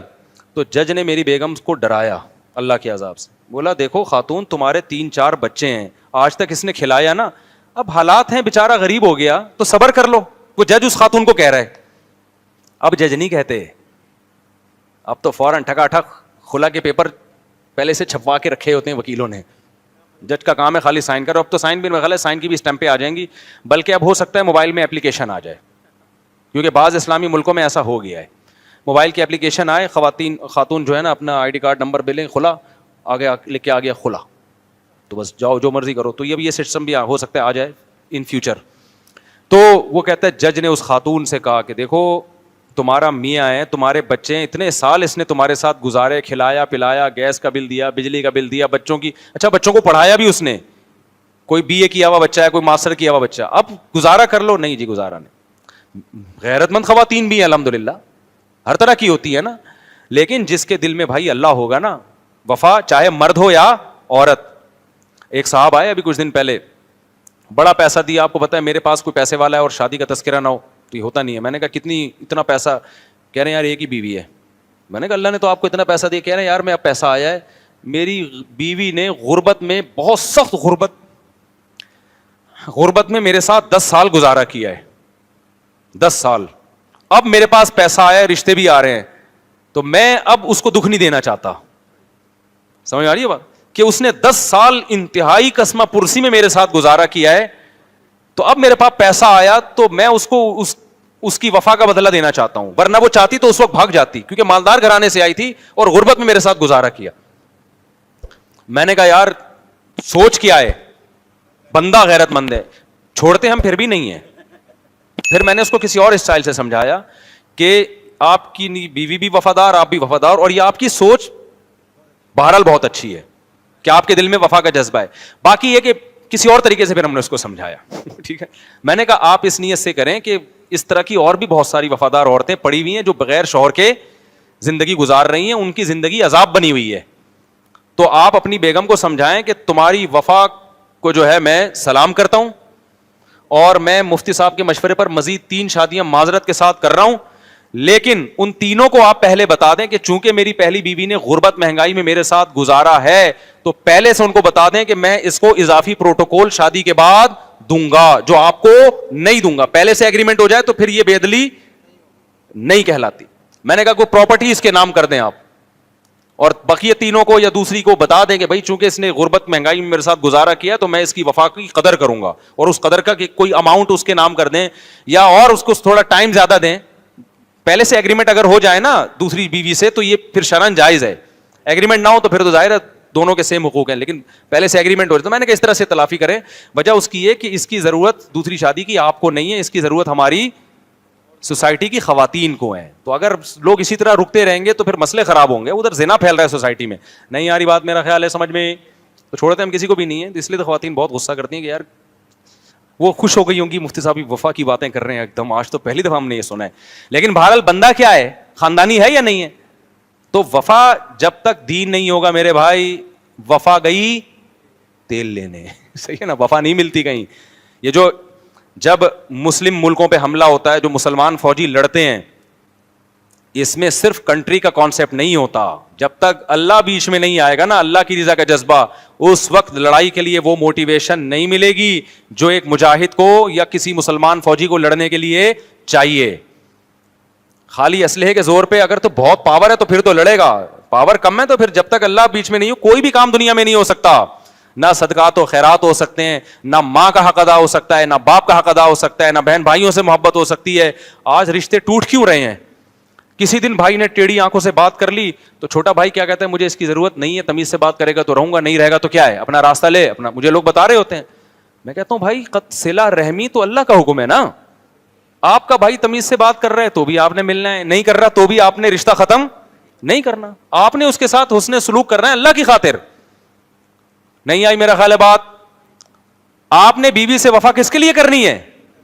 تو جج نے میری بیگم کو ڈرایا اللہ کے عذاب سے. بولا دیکھو خاتون, تمہارے 3-4 بچے ہیں, آج تک اس نے کھلایا نا, اب حالات ہیں, بیچارہ غریب ہو گیا تو صبر کر لو. وہ جج اس خاتون کو کہہ رہا ہے. اب جج نہیں کہتے, اب تو فوراً ٹھکا ٹھک خلا کے پیپر پہلے سے چھپوا کے رکھے ہوتے ہیں وکیلوں نے. جج کا کام ہے خالی سائن کرو. اب تو سائن بھی میرا سائن کی بھی اسٹمپیں آ جائیں گی, بلکہ اب ہو سکتا ہے موبائل میں اپلیکیشن آ جائے, کیونکہ بعض اسلامی ملکوں میں ایسا ہو گیا ہے. موبائل کی اپلیکیشن آئے, خاتون جو ہے نا اپنا آئی ڈی کارڈ نمبر بے لیں, خلا آگے لکھ کے آ گیا خلا, تو بس جاؤ جو مرضی کرو. تو یہ سسٹم بھی ہو سکتا ہے آ جائے ان فیوچر. تو وہ کہتا ہے جج نے اس خاتون سے کہا کہ دیکھو تمہارا میاں ہے, تمہارے بچے ہیں, اتنے سال اس نے تمہارے ساتھ گزارے, کھلایا پلایا, گیس کا بل دیا, بجلی کا بل دیا, بچوں کی, اچھا بچوں کو پڑھایا بھی اس نے, کوئی بی اے کیا ہوا بچہ ہے, کوئی ماسٹر کیا ہوا بچہ, اب گزارا کر لو. نہیں جی گزارا نہیں. غیرت مند خواتین بھی ہیں الحمدللہ, ہر طرح کی ہوتی ہے نا, لیکن جس کے دل میں بھائی اللہ ہوگا نا, وفا چاہے مرد ہو یا عورت. ایک صاحب آئے ابھی کچھ دن پہلے, بڑا پیسہ دیا, آپ کو پتا ہے میرے پاس کوئی پیسے والا ہے اور شادی کا تذکرہ نہ ہو تو یہ ہوتا نہیں ہے. میں نے کہا کتنی, اتنا پیسہ؟ کہہ رہے ہیں یار ایک ہی بیوی ہے. میں نے کہا اللہ نے تو آپ کو اتنا پیسہ دیا. کہہ رہے ہیں یار میں اب پیسہ آیا ہے, میری بیوی نے غربت میں, بہت سخت غربت میں میرے ساتھ 10 سال گزارا کیا ہے, 10 سال. اب میرے پاس پیسہ آیا ہے, رشتے بھی آ رہے ہیں, تو میں اب اس کو دکھ نہیں دینا چاہتا. سمجھ آ رہی ہے بات, کہ اس نے 10 سال انتہائی قسمہ پرسی میں میرے ساتھ گزارا کیا ہے, تو اب میرے پاس پیسہ آیا تو میں اس کو اس کی وفا کا بدلہ دینا چاہتا ہوں, ورنہ وہ چاہتی تو اس وقت بھاگ جاتی, کیونکہ مالدار گھرانے سے آئی تھی اور غربت میں میرے ساتھ گزارا کیا. میں نے کہا یار سوچ کیا ہے, بندہ غیرت مند ہے, چھوڑتے ہم پھر بھی نہیں ہیں. پھر میں نے اس کو کسی اور اسٹائل سے سمجھایا کہ آپ کی بیوی بھی وفادار, آپ بھی وفادار, اور یہ آپ کی سوچ بہرحال بہت اچھی ہے کہ آپ کے دل میں وفا کا جذبہ ہے. باقی یہ کہ کسی اور طریقے سے پھر ہم نے اس کو سمجھایا. ٹھیک ہے, میں نے کہا آپ اس نیت سے کریں کہ اس طرح کی اور بھی بہت ساری وفادار عورتیں پڑی ہوئی ہیں جو بغیر شوہر کے زندگی گزار رہی ہیں, ان کی زندگی عذاب بنی ہوئی ہے. تو آپ اپنی بیگم کو سمجھائیں کہ تمہاری وفا کو جو ہے میں سلام کرتا ہوں, اور میں مفتی صاحب کے مشورے پر مزید 3 شادیاں معذرت کے ساتھ کر رہا ہوں, لیکن ان تینوں کو آپ پہلے بتا دیں کہ چونکہ میری پہلی بیوی نے غربت مہنگائی میں میرے ساتھ گزارا ہے, تو پہلے سے ان کو بتا دیں کہ میں اس کو اضافی پروٹوکول شادی کے بعد دوں گا, جو آپ کو نہیں دوں گا. پہلے سے ایگریمنٹ ہو جائے تو پھر یہ بے عدلی نہیں کہلاتی. میں نے کہا کوئی پراپرٹی اس کے نام کر دیں آپ, اور بقیہ تینوں کو یا دوسری کو بتا دیں کہ بھائی چونکہ اس نے غربت مہنگائی میں میرے ساتھ گزارا کیا تو میں اس کی وفا کی قدر کروں گا, اور اس قدر کا کوئی اماؤنٹ اس کے نام کر دیں یا اور اس کو تھوڑا ٹائم زیادہ دیں. پہلے سے ایگریمنٹ اگر ہو جائے نا دوسری بیوی سے تو یہ پھر شرعاً جائز ہے. ایگریمنٹ نہ ہو تو پھر تو ظاہر ہے دونوں کے سیم حقوق ہیں, لیکن پہلے سے ایگریمنٹ ہو جائے. تو میں نے کہا اس طرح سے تلافی کریں. وجہ اس کی یہ کہ اس کی ضرورت دوسری شادی کی آپ کو نہیں ہے, اس کی ضرورت ہماری سوسائٹی کی خواتین کو ہیں. تو اگر لوگ اسی طرح رکتے رہیں گے تو پھر مسئلے خراب ہوں گے. ادھر زنا پھیل رہا ہے سوسائٹی میں, نہیں آ رہی بات میرا خیال ہے سمجھ میں, تو چھوڑتے ہم کسی کو بھی نہیں ہے. اس لیے تو خواتین بہت غصہ کرتی ہیں کہ یار وہ خوش ہو گئی ہوں گی مفتی صاحب وفا کی باتیں کر رہے ہیں ایک دم, آج تو پہلی دفعہ ہم نے یہ سنا ہے. لیکن بہرحال بندہ کیا ہے, خاندانی ہے یا نہیں ہے. تو وفا جب تک دین نہیں ہوگا میرے بھائی, وفا گئی تیل لینے, صحیح ہے نا, وفا نہیں ملتی کہیں. یہ جو جب مسلم ملکوں پہ حملہ ہوتا ہے, جو مسلمان فوجی لڑتے ہیں, اس میں صرف کنٹری کا کانسیپٹ نہیں ہوتا. جب تک اللہ بیچ میں نہیں آئے گا نا, اللہ کی رضا کا جذبہ, اس وقت لڑائی کے لیے وہ موٹیویشن نہیں ملے گی جو ایک مجاہد کو یا کسی مسلمان فوجی کو لڑنے کے لیے چاہیے. خالی اسلحے کے زور پہ اگر تو بہت پاور ہے تو پھر تو لڑے گا, پاور کم ہے تو پھر جب تک اللہ بیچ میں نہیں ہو کوئی بھی کام دنیا میں نہیں ہو سکتا. نہ صدقات و خیرات ہو سکتے ہیں, نہ ماں کا حق ادا ہو سکتا ہے, نہ باپ کا حق ادا ہو سکتا ہے, نہ بہن بھائیوں سے محبت ہو سکتی ہے. آج رشتے ٹوٹ کیوں رہے ہیں؟ کسی دن بھائی نے ٹیڑھی آنکھوں سے بات کر لی تو چھوٹا بھائی کیا کہتا ہے, مجھے اس کی ضرورت نہیں ہے, تمیز سے بات کرے گا تو رہوں گا, نہیں رہے گا تو کیا ہے, اپنا راستہ لے اپنا. مجھے لوگ بتا رہے ہوتے ہیں, میں کہتا ہوں بھائی صلہ رحمی تو اللہ کا حکم ہے نا. آپ کا بھائی تمیز سے بات کر رہا ہے تو بھی آپ نے ملنا ہے, نہیں کر رہا تو بھی آپ نے رشتہ ختم نہیں کرنا. آپ نے اس کے ساتھ حسن سلوک کرنا ہے اللہ کی خاطر. نہیں آئی میرا خیال ہے بات. آپ نے بیوی سے وفا کس کے لیے کرنی ہے؟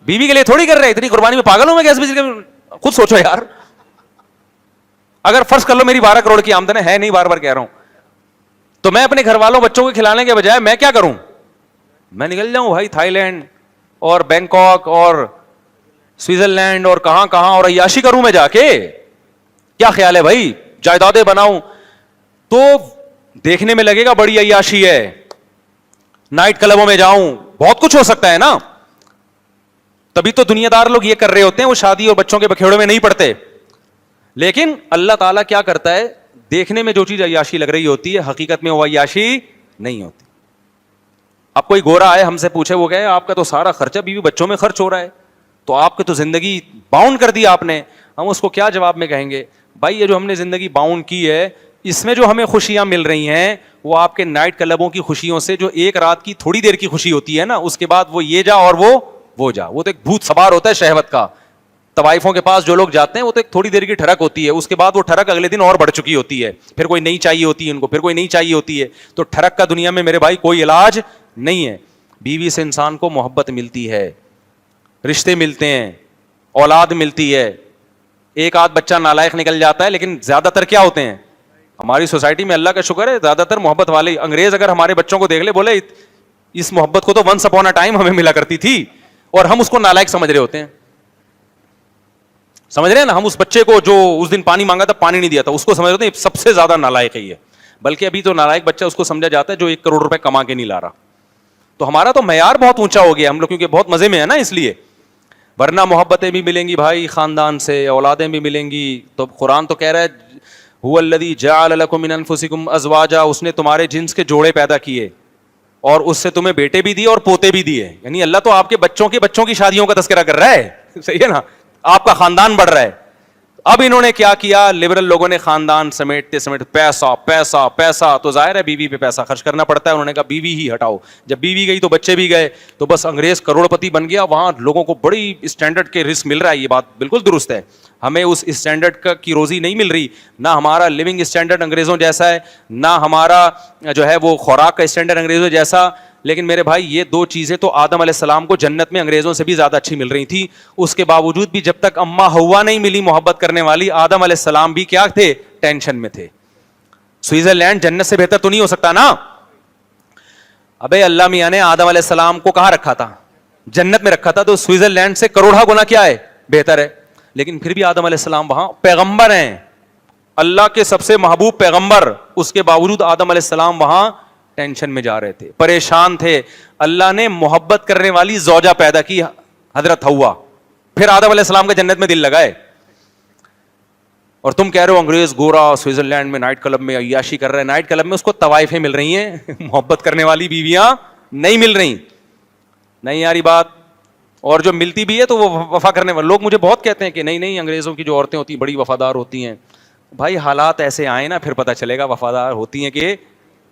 بیوی کے لیے تھوڑی کر رہے. اتنی قربانی میں پاگل ہوں میں کہ خود سوچو یار. اگر فرض کر لو میری 12 کروڑ کی آمدن ہے نہیں, بار بار کہہ رہا ہوں, تو میں اپنے گھر والوں بچوں کو کھلانے کے بجائے میں کیا کروں؟ میں نکل جاؤں بھائی تھائی لینڈ اور بینکاک اور سوئٹزرلینڈ اور کہاں کہاں اور عیاشی کروں میں جا کے. کیا خیال ہے بھائی؟ جائیدادیں بناؤں تو دیکھنے میں لگے گا بڑی عیاشی ہے, نائٹ کلبوں میں جاؤں, بہت کچھ ہو سکتا ہے نا. تبھی تو دنیا دار لوگ یہ کر رہے ہوتے ہیں, وہ شادی اور بچوں کے بکھیڑوں میں نہیں پڑتے. لیکن اللہ تعالیٰ کیا کرتا ہے, دیکھنے میں جو چیز عیاشی لگ رہی ہوتی ہے حقیقت میں وہ عیاشی نہیں ہوتی. اب کوئی گورا آئے ہم سے پوچھے, وہ کہے آپ کا تو سارا خرچہ بیوی بچوں میں خرچ ہو رہا ہے, تو آپ کی تو زندگی باؤنڈ کر دی آپ نے. ہم اس کو کیا جواب میں کہیں گے؟ بھائی یہ جو ہم نے زندگی باؤنڈ کی ہے, اس میں جو ہمیں خوشیاں مل رہی ہیں وہ آپ کے نائٹ کلبوں کی خوشیوں سے, جو ایک رات کی تھوڑی دیر کی خوشی ہوتی ہے نا, اس کے بعد وہ یہ جا اور وہ جا, وہ تو ایک بھوت سوار ہوتا ہے شہوت کا. طوائفوں کے پاس جو لوگ جاتے ہیں وہ تو ایک تھوڑی دیر کی ٹھڑک ہوتی ہے, اس کے بعد وہ ٹھڑک اگلے دن اور بڑھ چکی ہوتی ہے, پھر کوئی نہیں چاہیے ہوتی ہے ان کو, پھر کوئی نہیں چاہیے ہوتی ہے. تو ٹھڑک کا دنیا میں میرے بھائی کوئی علاج نہیں ہے. بیوی سے انسان کو محبت ملتی ہے, رشتے ملتے ہیں, اولاد ملتی ہے. ایک آدھ بچہ نالائق نکل جاتا ہے, لیکن زیادہ تر کیا ہوتے ہیں ہماری سوسائٹی میں, اللہ کا شکر ہے زیادہ تر محبت والے. انگریز اگر ہمارے بچوں کو دیکھ لے بولے اس محبت کو تو ونس اپون اے ٹائم ہمیں ملا کرتی تھی, اور ہم اس کو نالائق سمجھ رہے ہوتے ہیں. سمجھ رہے ہیں نا, ہم اس بچے کو جو اس دن پانی مانگا تھا پانی نہیں دیا تھا, اس کو سمجھ رہے ہیں سب سے زیادہ نالائق ہے یہ. بلکہ ابھی تو نالائق بچہ اس کو سمجھا جاتا ہے جو 1 کروڑ روپے کما کے نہیں لا رہا. تو ہمارا تو معیار بہت اونچا ہو گیا ہم لوگ, کیونکہ بہت مزے میں ہے نا اس لیے. ورنہ محبتیں بھی ملیں گی بھائی خاندان سے, اولادیں بھی ملیں گی. تو قرآن تو کہہ رہا ہے هو الذی جعل لکم من انفسکم ازواجا, اس نے تمہارے جنس کے جوڑے پیدا کیے اور اس سے تمہیں بیٹے بھی دیے اور پوتے بھی دیے. یعنی اللہ تو آپ کے بچوں کی شادیوں کا تذکرہ کر رہا ہے, صحیح ہے نا, آپ کا خاندان بڑھ رہا ہے. اب انہوں نے کیا کیا, لبرل لوگوں نے خاندان سمیٹتے پیسہ پیسہ پیسہ, تو ظاہر ہے بیوی پہ پیسہ خرچ کرنا پڑتا ہے. انہوں نے کہا بیوی ہی ہٹاؤ. جب بیوی گئی تو بچے بھی گئے, تو بس انگریز کروڑ پتی بن گیا. وہاں لوگوں کو بڑی اسٹینڈرڈ کے رزق مل رہا ہے, یہ بات بالکل درست ہے. ہمیں اس اسٹینڈرڈ کی روزی نہیں مل رہی, نہ ہمارا لیونگ اسٹینڈرڈ انگریزوں جیسا ہے, نہ ہمارا جو ہے وہ خوراک کا اسٹینڈرڈ انگریزوں جیسا. لیکن میرے بھائی یہ 2 چیزیں تو آدم علیہ السلام کو جنت میں انگریزوں سے بھی زیادہ اچھی مل رہی تھی. اس کے باوجود بھی جب تک اماں ہوا نہیں ملی محبت کرنے والی, آدم علیہ السلام بھی کیا تھے, ٹینشن میں تھے. سوئٹزرلینڈ جنت سے بہتر تو نہیں ہو سکتا نا. ابے اللہ میاں نے آدم علیہ السلام کو کہاں رکھا تھا؟ جنت میں رکھا تھا. تو سوئٹزرلینڈ سے کروڑا گنا کیا ہے, بہتر ہے. لیکن پھر بھی آدم علیہ السلام وہاں پیغمبر ہیں, اللہ کے سب سے محبوب پیغمبر, اس کے باوجود آدم علیہ السلام وہاں ٹینشن میں جا رہے تھے, پریشان تھے. اللہ نے محبت کرنے والی زوجہ پیدا کی, حضرت حوا. پھر آدم علیہ السلام کے جنت میں دل لگائے. اور تم کہہ رہے ہو انگریز گورا سوئٹزرلینڈ میں نائٹ کلب میں عیاشی کر رہا ہے. نائٹ کلب میں اس کو طوائفیں مل رہی ہیں, محبت کرنے والی بیویاں نہیں مل رہی. نہیں یاری بات. اور جو ملتی بھی ہے تو وہ وفا کرنے والے لوگ مجھے بہت کہتے ہیں کہ نہیں نہیں انگریزوں کی جو عورتیں ہوتی ہیں بڑی وفادار ہوتی ہیں. بھائی حالات ایسے آئے نا پھر پتہ چلے گا وفادار ہوتی ہیں کہ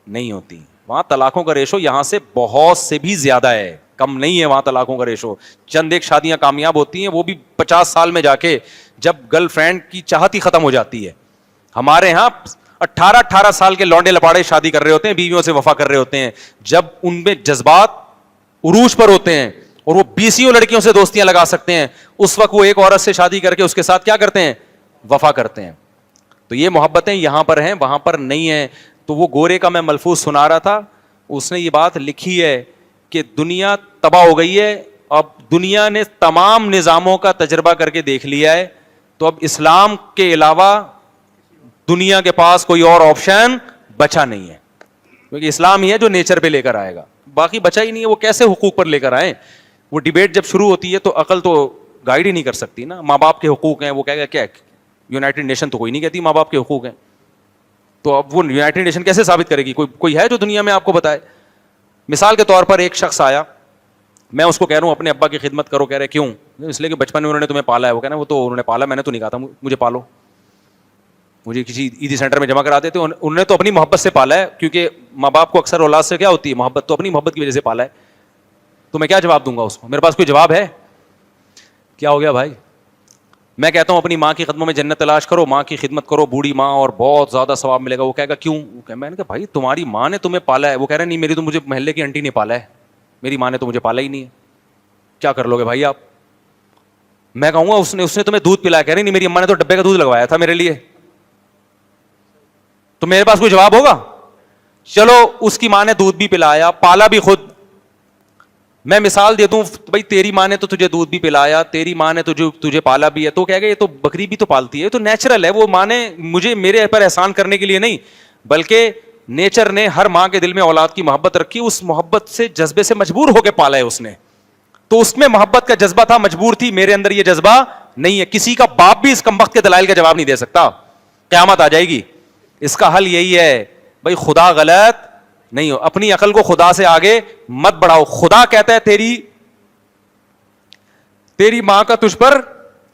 نہیں ہوتی. وہاں طلاقوں کا ریشو یہاں سے بہت سے بھی زیادہ ہے, کم نہیں ہے وہاں طلاقوں کا ریشو. چند ایک شادیاں کامیاب ہوتی ہیں, وہ بھی 50 سال میں جا کے جب گرل فرینڈ کی چاہت ہی ختم ہو جاتی ہے. ہمارے ہاں 18 سال کے لونڈے لپاڑے شادی کر رہے ہوتے ہیں, بیویوں سے وفا کر رہے ہوتے ہیں. جب ان میں جذبات عروج پر ہوتے ہیں اور وہ 20 لڑکیوں سے دوستیاں لگا سکتے ہیں, اس وقت وہ ایک عورت سے شادی کر کے اس کے ساتھ کیا کرتے ہیں, وفا کرتے ہیں. تو یہ محبتیں یہاں پر ہیں, وہاں پر نہیں ہیں. تو وہ گورے کا میں ملفوظ سنا رہا تھا, اس نے یہ بات لکھی ہے کہ دنیا تباہ ہو گئی ہے, اب دنیا نے تمام نظاموں کا تجربہ کر کے دیکھ لیا ہے, تو اب اسلام کے علاوہ دنیا کے پاس کوئی اور آپشن بچا نہیں ہے, کیونکہ اسلام ہی ہے جو نیچر پہ لے کر آئے گا, باقی بچا ہی نہیں ہے. وہ کیسے حقوق پر لے کر آئیں؟ وہ ڈیبیٹ جب شروع ہوتی ہے تو عقل تو گائیڈ ہی نہیں کر سکتی نا. ماں باپ کے حقوق ہیں, وہ کہے گا کیا یونائٹڈ نیشن تو کوئی نہیں کہتی ماں باپ کے حقوق ہیں, تو اب وہ یونائٹڈ نیشن کیسے ثابت کرے گی؟ کوئی ہے جو دنیا میں آپ کو بتائے؟ مثال کے طور پر ایک شخص آیا, میں اس کو کہہ رہا ہوں اپنے ابا کی خدمت کرو, کہہ رہے کیوں؟ اس لیے کہ بچپن میں انہوں نے تمہیں پالا ہے. وہ کہنا وہ تو انہوں نے پالا, میں نے تو نہیں کہا تھا مجھے پالو. مجھے کسی عیدی سینٹر میں جمع کراتے تھے, انہوں نے تو اپنی محبت سے پالا ہے, کیونکہ ماں باپ کو اکثر اولاد سے کیا ہوتی ہے محبت, تو اپنی محبت کی وجہ سے پالا ہے. تو میں کیا جواب دوں گا اس کو؟ میرے پاس کوئی جواب ہے؟ کیا ہو گیا بھائی؟ میں کہتا ہوں اپنی ماں کی قدموں میں جنت تلاش کرو, ماں کی خدمت کرو, بوڑھی ماں, اور بہت زیادہ ثواب ملے گا. وہ کہے گا کیوں؟ میں نے کہا بھائی تمہاری ماں نے تمہیں پالا ہے. وہ کہہ رہا ہے نہیں میری تو مجھے محلے کی آنٹی نے پالا ہے, میری ماں نے تو مجھے پالا ہی نہیں ہے. کیا کر لو گے بھائی آپ؟ میں کہوں گا اس نے تمہیں دودھ پلایا. کہہ رہی نہیں میری اماں نے تو ڈبے کا دودھ لگوایا تھا میرے لیے. تو میرے پاس کوئی جواب ہوگا؟ چلو اس کی ماں نے دودھ بھی پلایا, پالا بھی خود. میں مثال دے دوں بھائی تیری ماں نے تو تجھے دودھ بھی پلایا, تیری ماں نے تجھے پالا بھی ہے, تو کہے گا یہ تو بکری بھی تو پالتی ہے, تو نیچرل ہے. وہ ماں نے مجھے میرے پر احسان کرنے کے لیے نہیں, بلکہ نیچر نے ہر ماں کے دل میں اولاد کی محبت رکھی, اس محبت سے جذبے سے مجبور ہو کے پالا ہے اس نے. تو اس میں محبت کا جذبہ تھا, مجبور تھی. میرے اندر یہ جذبہ نہیں ہے. کسی کا باپ بھی اس کمبخت کے دلائل کا جواب نہیں دے سکتا. قیامت آ جائے گی. اس کا حل یہی ہے بھائی خدا غلط نہیں ہو, اپنی عقل کو خدا سے آگے مت بڑھاؤ. خدا کہتا ہے تیری ماں کا تجھ پر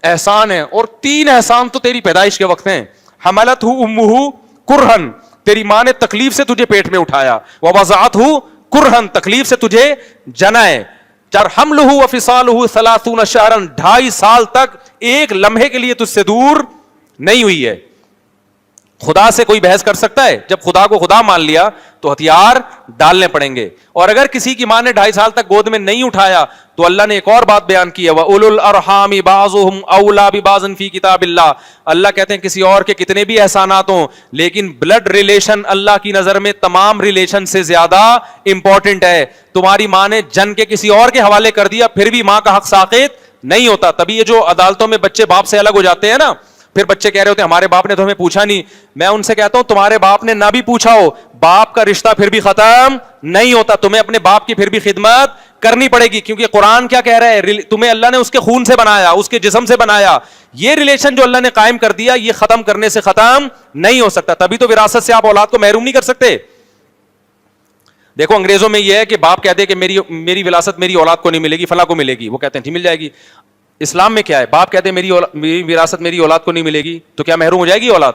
احسان ہے, اور 3 احسان تو تیری پیدائش کے وقت ہیں. حملتہ امہ کرہن, تیری ماں نے تکلیف سے تجھے پیٹ میں اٹھایا. ووضعتہ کرہن, تکلیف سے تجھے جنا ہے. حملہ وفصالہ 30 شہرا, 2.5 سال تک ایک لمحے کے لیے تجھ سے دور نہیں ہوئی ہے. خدا سے کوئی بحث کر سکتا ہے؟ جب خدا کو خدا مان لیا تو ہتھیار ڈالنے پڑیں گے. اور اگر کسی کی ماں نے 2.5 سال تک گود میں نہیں اٹھایا تو اللہ نے ایک اور بات بیان کی ہے, وَأُولُو الْأَرْحَامِ بَعْضُهُمْ أَوْلَىٰ بِبَعْضٍ فِي كِتَابِ اللَّهِ. اللہ کہتے ہیں کسی اور کے کتنے بھی احسانات ہوں, لیکن بلڈ ریلیشن اللہ کی نظر میں تمام ریلیشن سے زیادہ امپورٹنٹ ہے. تمہاری ماں نے جن کے کسی اور کے حوالے کر دیا پھر بھی ماں کا حق ساقط نہیں ہوتا. تبھی یہ جو عدالتوں میں بچے باپ سے الگ ہو جاتے ہیں نا, پھر بچے کہہ رہے ہوتے ہیں ہمارے باپ نے تو ہمیں پوچھا نہیں. میں ان سے کہتا ہوں تمہارے باپ نے نہ بھی پوچھا ہو, باپ کا رشتہ پھر بھی ختم نہیں ہوتا. تمہیں اپنے باپ کی پھر بھی خدمت کرنی پڑے گی, کیونکہ قرآن کیا کہہ رہا ہے, تمہیں اللہ نے اس کے خون سے بنایا, اس کے جسم سے بنایا. یہ ریلیشن جو اللہ نے قائم کر دیا یہ ختم کرنے سے ختم نہیں ہو سکتا. تبھی تو وراثت سے آپ اولاد کو محروم نہیں کر سکتے. دیکھو انگریزوں میں یہ ہے کہ باپ کہتے ہیں کہ میری وراثت میری اولاد کو نہیں ملے گی, فلاں کو ملے گی. وہ کہتے ہیں ٹھیک مل جائے گی. اسلام میں کیا ہے, باپ کہتے ہیں میری وراثت میری اولاد کو نہیں ملے گی, تو کیا محروم ہو جائے گی اولاد؟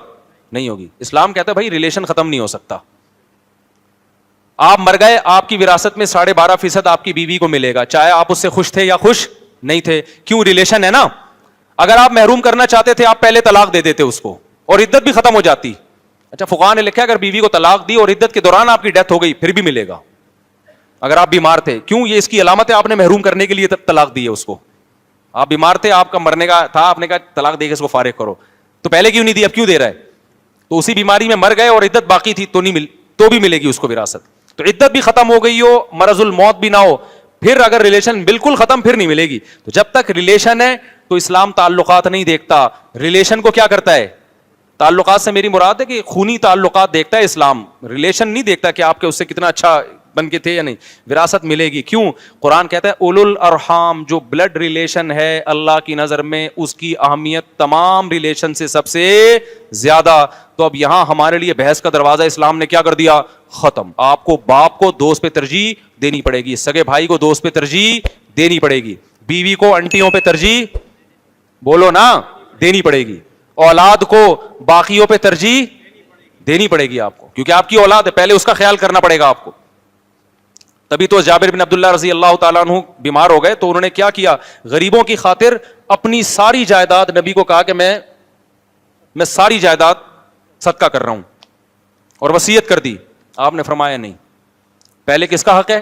نہیں ہوگی. اسلام کہتا ہے بھائی ریلیشن ختم نہیں ہو سکتا. آپ مر گئے, آپ کی وراثت میں 12.5% آپ کی بیوی کو ملے گا, چاہے آپ اس سے خوش تھے یا خوش نہیں تھے. کیوں؟ ریلیشن ہے نا. اگر آپ محروم کرنا چاہتے تھے آپ پہلے طلاق دے دیتے اس کو, اور عدت بھی ختم ہو جاتی. اچھا فقہاء نے لکھا اگر بیوی کو طلاق دی اور عدت کے دوران آپ کی ڈیتھ ہو گئی پھر بھی ملے گا, اگر آپ بیمار تھے. کیوں؟ یہ اس کی علامت ہے آپ نے محروم کرنے کے لیے طلاق دی ہے اس کو. آپ بیمار تھے, آپ کا مرنے کا تھا, آپ نے کہا طلاق دے کے اس کو فارغ کرو, تو پہلے کیوں نہیں دی, اب کیوں دے رہا ہے؟ تو اسی بیماری میں مر گئے اور عدت باقی تھی تو بھی ملے گی اس کو وراثت. تو عدت بھی ختم ہو گئی ہو, مرض الموت بھی نہ ہو, پھر اگر ریلیشن بالکل ختم پھر نہیں ملے گی. تو جب تک ریلیشن ہے تو اسلام تعلقات نہیں دیکھتا, ریلیشن کو کیا کرتا ہے؟ تعلقات سے میری مراد ہے کہ خونی تعلقات دیکھتا ہے اسلام, ریلیشن نہیں دیکھتا کہ آپ کے اس سے کتنا اچھا بن کے تھے یا نہیں؟ وراثت ملے گی. کیوں؟ قرآن کہتا ہے اولل ارحام, جو بلڈ ریلیشن ہے اللہ کی نظر میں اس کی اہمیت تمام ریلیشن سے سب سے زیادہ. تو اب یہاں ہمارے لیے بحث کا دروازہ اسلام نے کیا کر دیا؟ ختم. آپ کو باپ کو دوست پہ ترجیح دینی پڑے گی, سگے بھائی کو دوست پہ ترجیح دینی پڑے گی, بیوی کو انٹیوں پہ ترجیح بولو نا دینی پڑے گی, اولاد کو باقیوں پہ ترجیح دینی پڑے گی آپ کو, کیونکہ آپ کی اولاد ہے, پہلے اس کا خیال کرنا پڑے گا آپ کو. تبھی تو جابر بن عبداللہ رضی اللہ تعالیٰ عنہ بیمار ہو گئے تو انہوں نے کیا کیا؟ غریبوں کی خاطر اپنی ساری جائیداد, نبی کو کہا کہ میں ساری جائیداد صدقہ کر رہا ہوں, اور وصیت کر دی. آپ نے فرمایا نہیں, پہلے کس کا حق ہے؟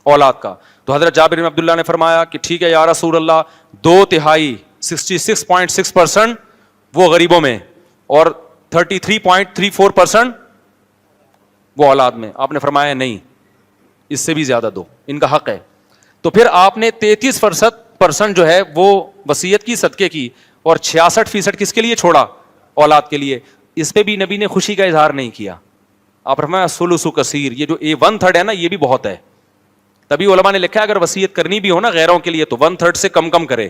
اولاد کا. تو حضرت جابر بن عبداللہ نے فرمایا کہ ٹھیک ہے یا رسول اللہ, 2/3 66.6% وہ غریبوں میں اور 33.34% وہ اولاد میں. آپ نے فرمایا نہیں, اس سے بھی زیادہ دو, ان کا حق ہے. تو پھر آپ نے 33% جو ہے وہ وصیت کی, صدقے کی, اور 66% کس کے لیے چھوڑا؟ اولاد کے لیے. اس پہ بھی نبی نے خوشی کا اظہار نہیں کیا. آپ فرمایا ثلث کثیر, یہ جو 1/3 ہے نا یہ بھی بہت ہے. تبھی علماء نے لکھا ہے اگر وصیت کرنی بھی ہو نا غیروں کے لیے تو 1/3 سے کم کرے.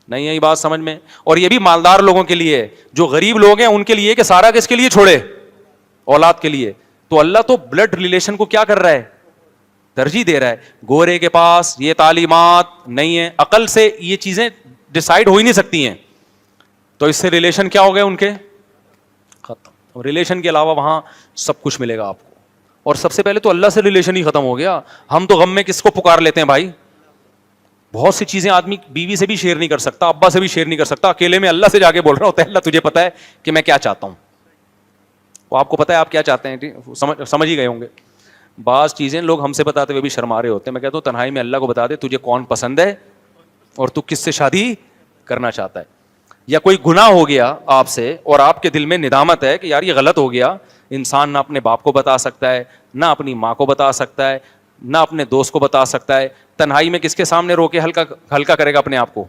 نہیں ہے یہ بات سمجھ میں؟ اور یہ بھی مالدار لوگوں کے لیے, جو غریب لوگ ہیں ان کے لیے کہ سارا کس کے لیے چھوڑے؟ اولاد کے لیے. تو اللہ تو بلڈ ریلیشن کو کیا کر رہا ہے؟ ترجیح دے رہا ہے. گورے کے پاس یہ تعلیمات نہیں ہے, عقل سے یہ چیزیں ڈیسائیڈ ہو ہی نہیں سکتی ہیں, تو اس سے ریلیشن کیا ہو گئے ان کے؟ ختم. ریلیشن کے علاوہ وہاں سب کچھ ملے گا آپ کو. اور سب سے پہلے تو اللہ سے ریلیشن ہی ختم ہو گیا. ہم تو غم میں کس کو پکار لیتے ہیں بھائی؟ بہت سی چیزیں آدمی بیوی سے بھی شیئر نہیں کر سکتا, ابا سے بھی شیئر نہیں کر سکتا, اکیلے میں اللہ سے جا کے بول رہا ہوتا ہے اللہ تجھے پتا ہے کہ میں کیا چاہتا ہوں. وہ آپ کو پتا ہے آپ کیا چاہتے ہیں, سمجھ ہی گئے ہوں گے. بعض چیزیں لوگ ہم سے بتاتے ہوئے بھی شرما رہے ہوتے ہیں. میں کہتا ہوں تنہائی میں اللہ کو بتا دے تجھے کون پسند ہے اور تو کس سے شادی کرنا چاہتا ہے. یا کوئی گناہ ہو گیا آپ سے اور آپ کے دل میں ندامت ہے کہ یار یہ غلط ہو گیا, انسان نہ اپنے باپ کو بتا سکتا ہے, نہ اپنی ماں کو بتا سکتا ہے, نہ اپنے دوست کو بتا سکتا ہے. تنہائی میں کس کے سامنے رو کے ہلکا کرے گا اپنے آپ کو؟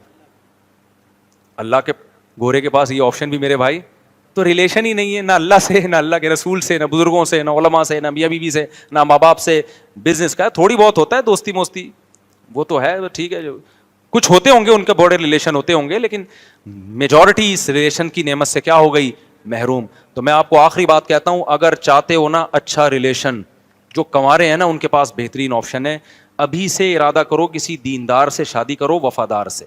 اللہ کے. گورے کے پاس یہ آپشن بھی میرے بھائی تو ریلیشن ہی نہیں ہے, نہ اللہ سے, نہ اللہ کے رسول سے, نہ بزرگوں سے, نہ علماء سے, نہ میاں بیوی سے, نہ ماں باپ سے. بزنس کا تھوڑی بہت ہوتا ہے دوستی موستی, وہ تو ہے ٹھیک ہے, جو کچھ ہوتے ہوں گے ان کے بڑے ریلیشن ہوتے ہوں گے, لیکن میجورٹی اس ریلیشن کی نعمت سے کیا ہو گئی؟ محروم. تو میں آپ کو آخری بات کہتا ہوں, اگر چاہتے ہو نا اچھا ریلیشن, جو کنوارے ہیں نا ان کے پاس بہترین آپشن ہے. ابھی سے ارادہ کرو کسی دیندار سے شادی کرو, وفادار سے,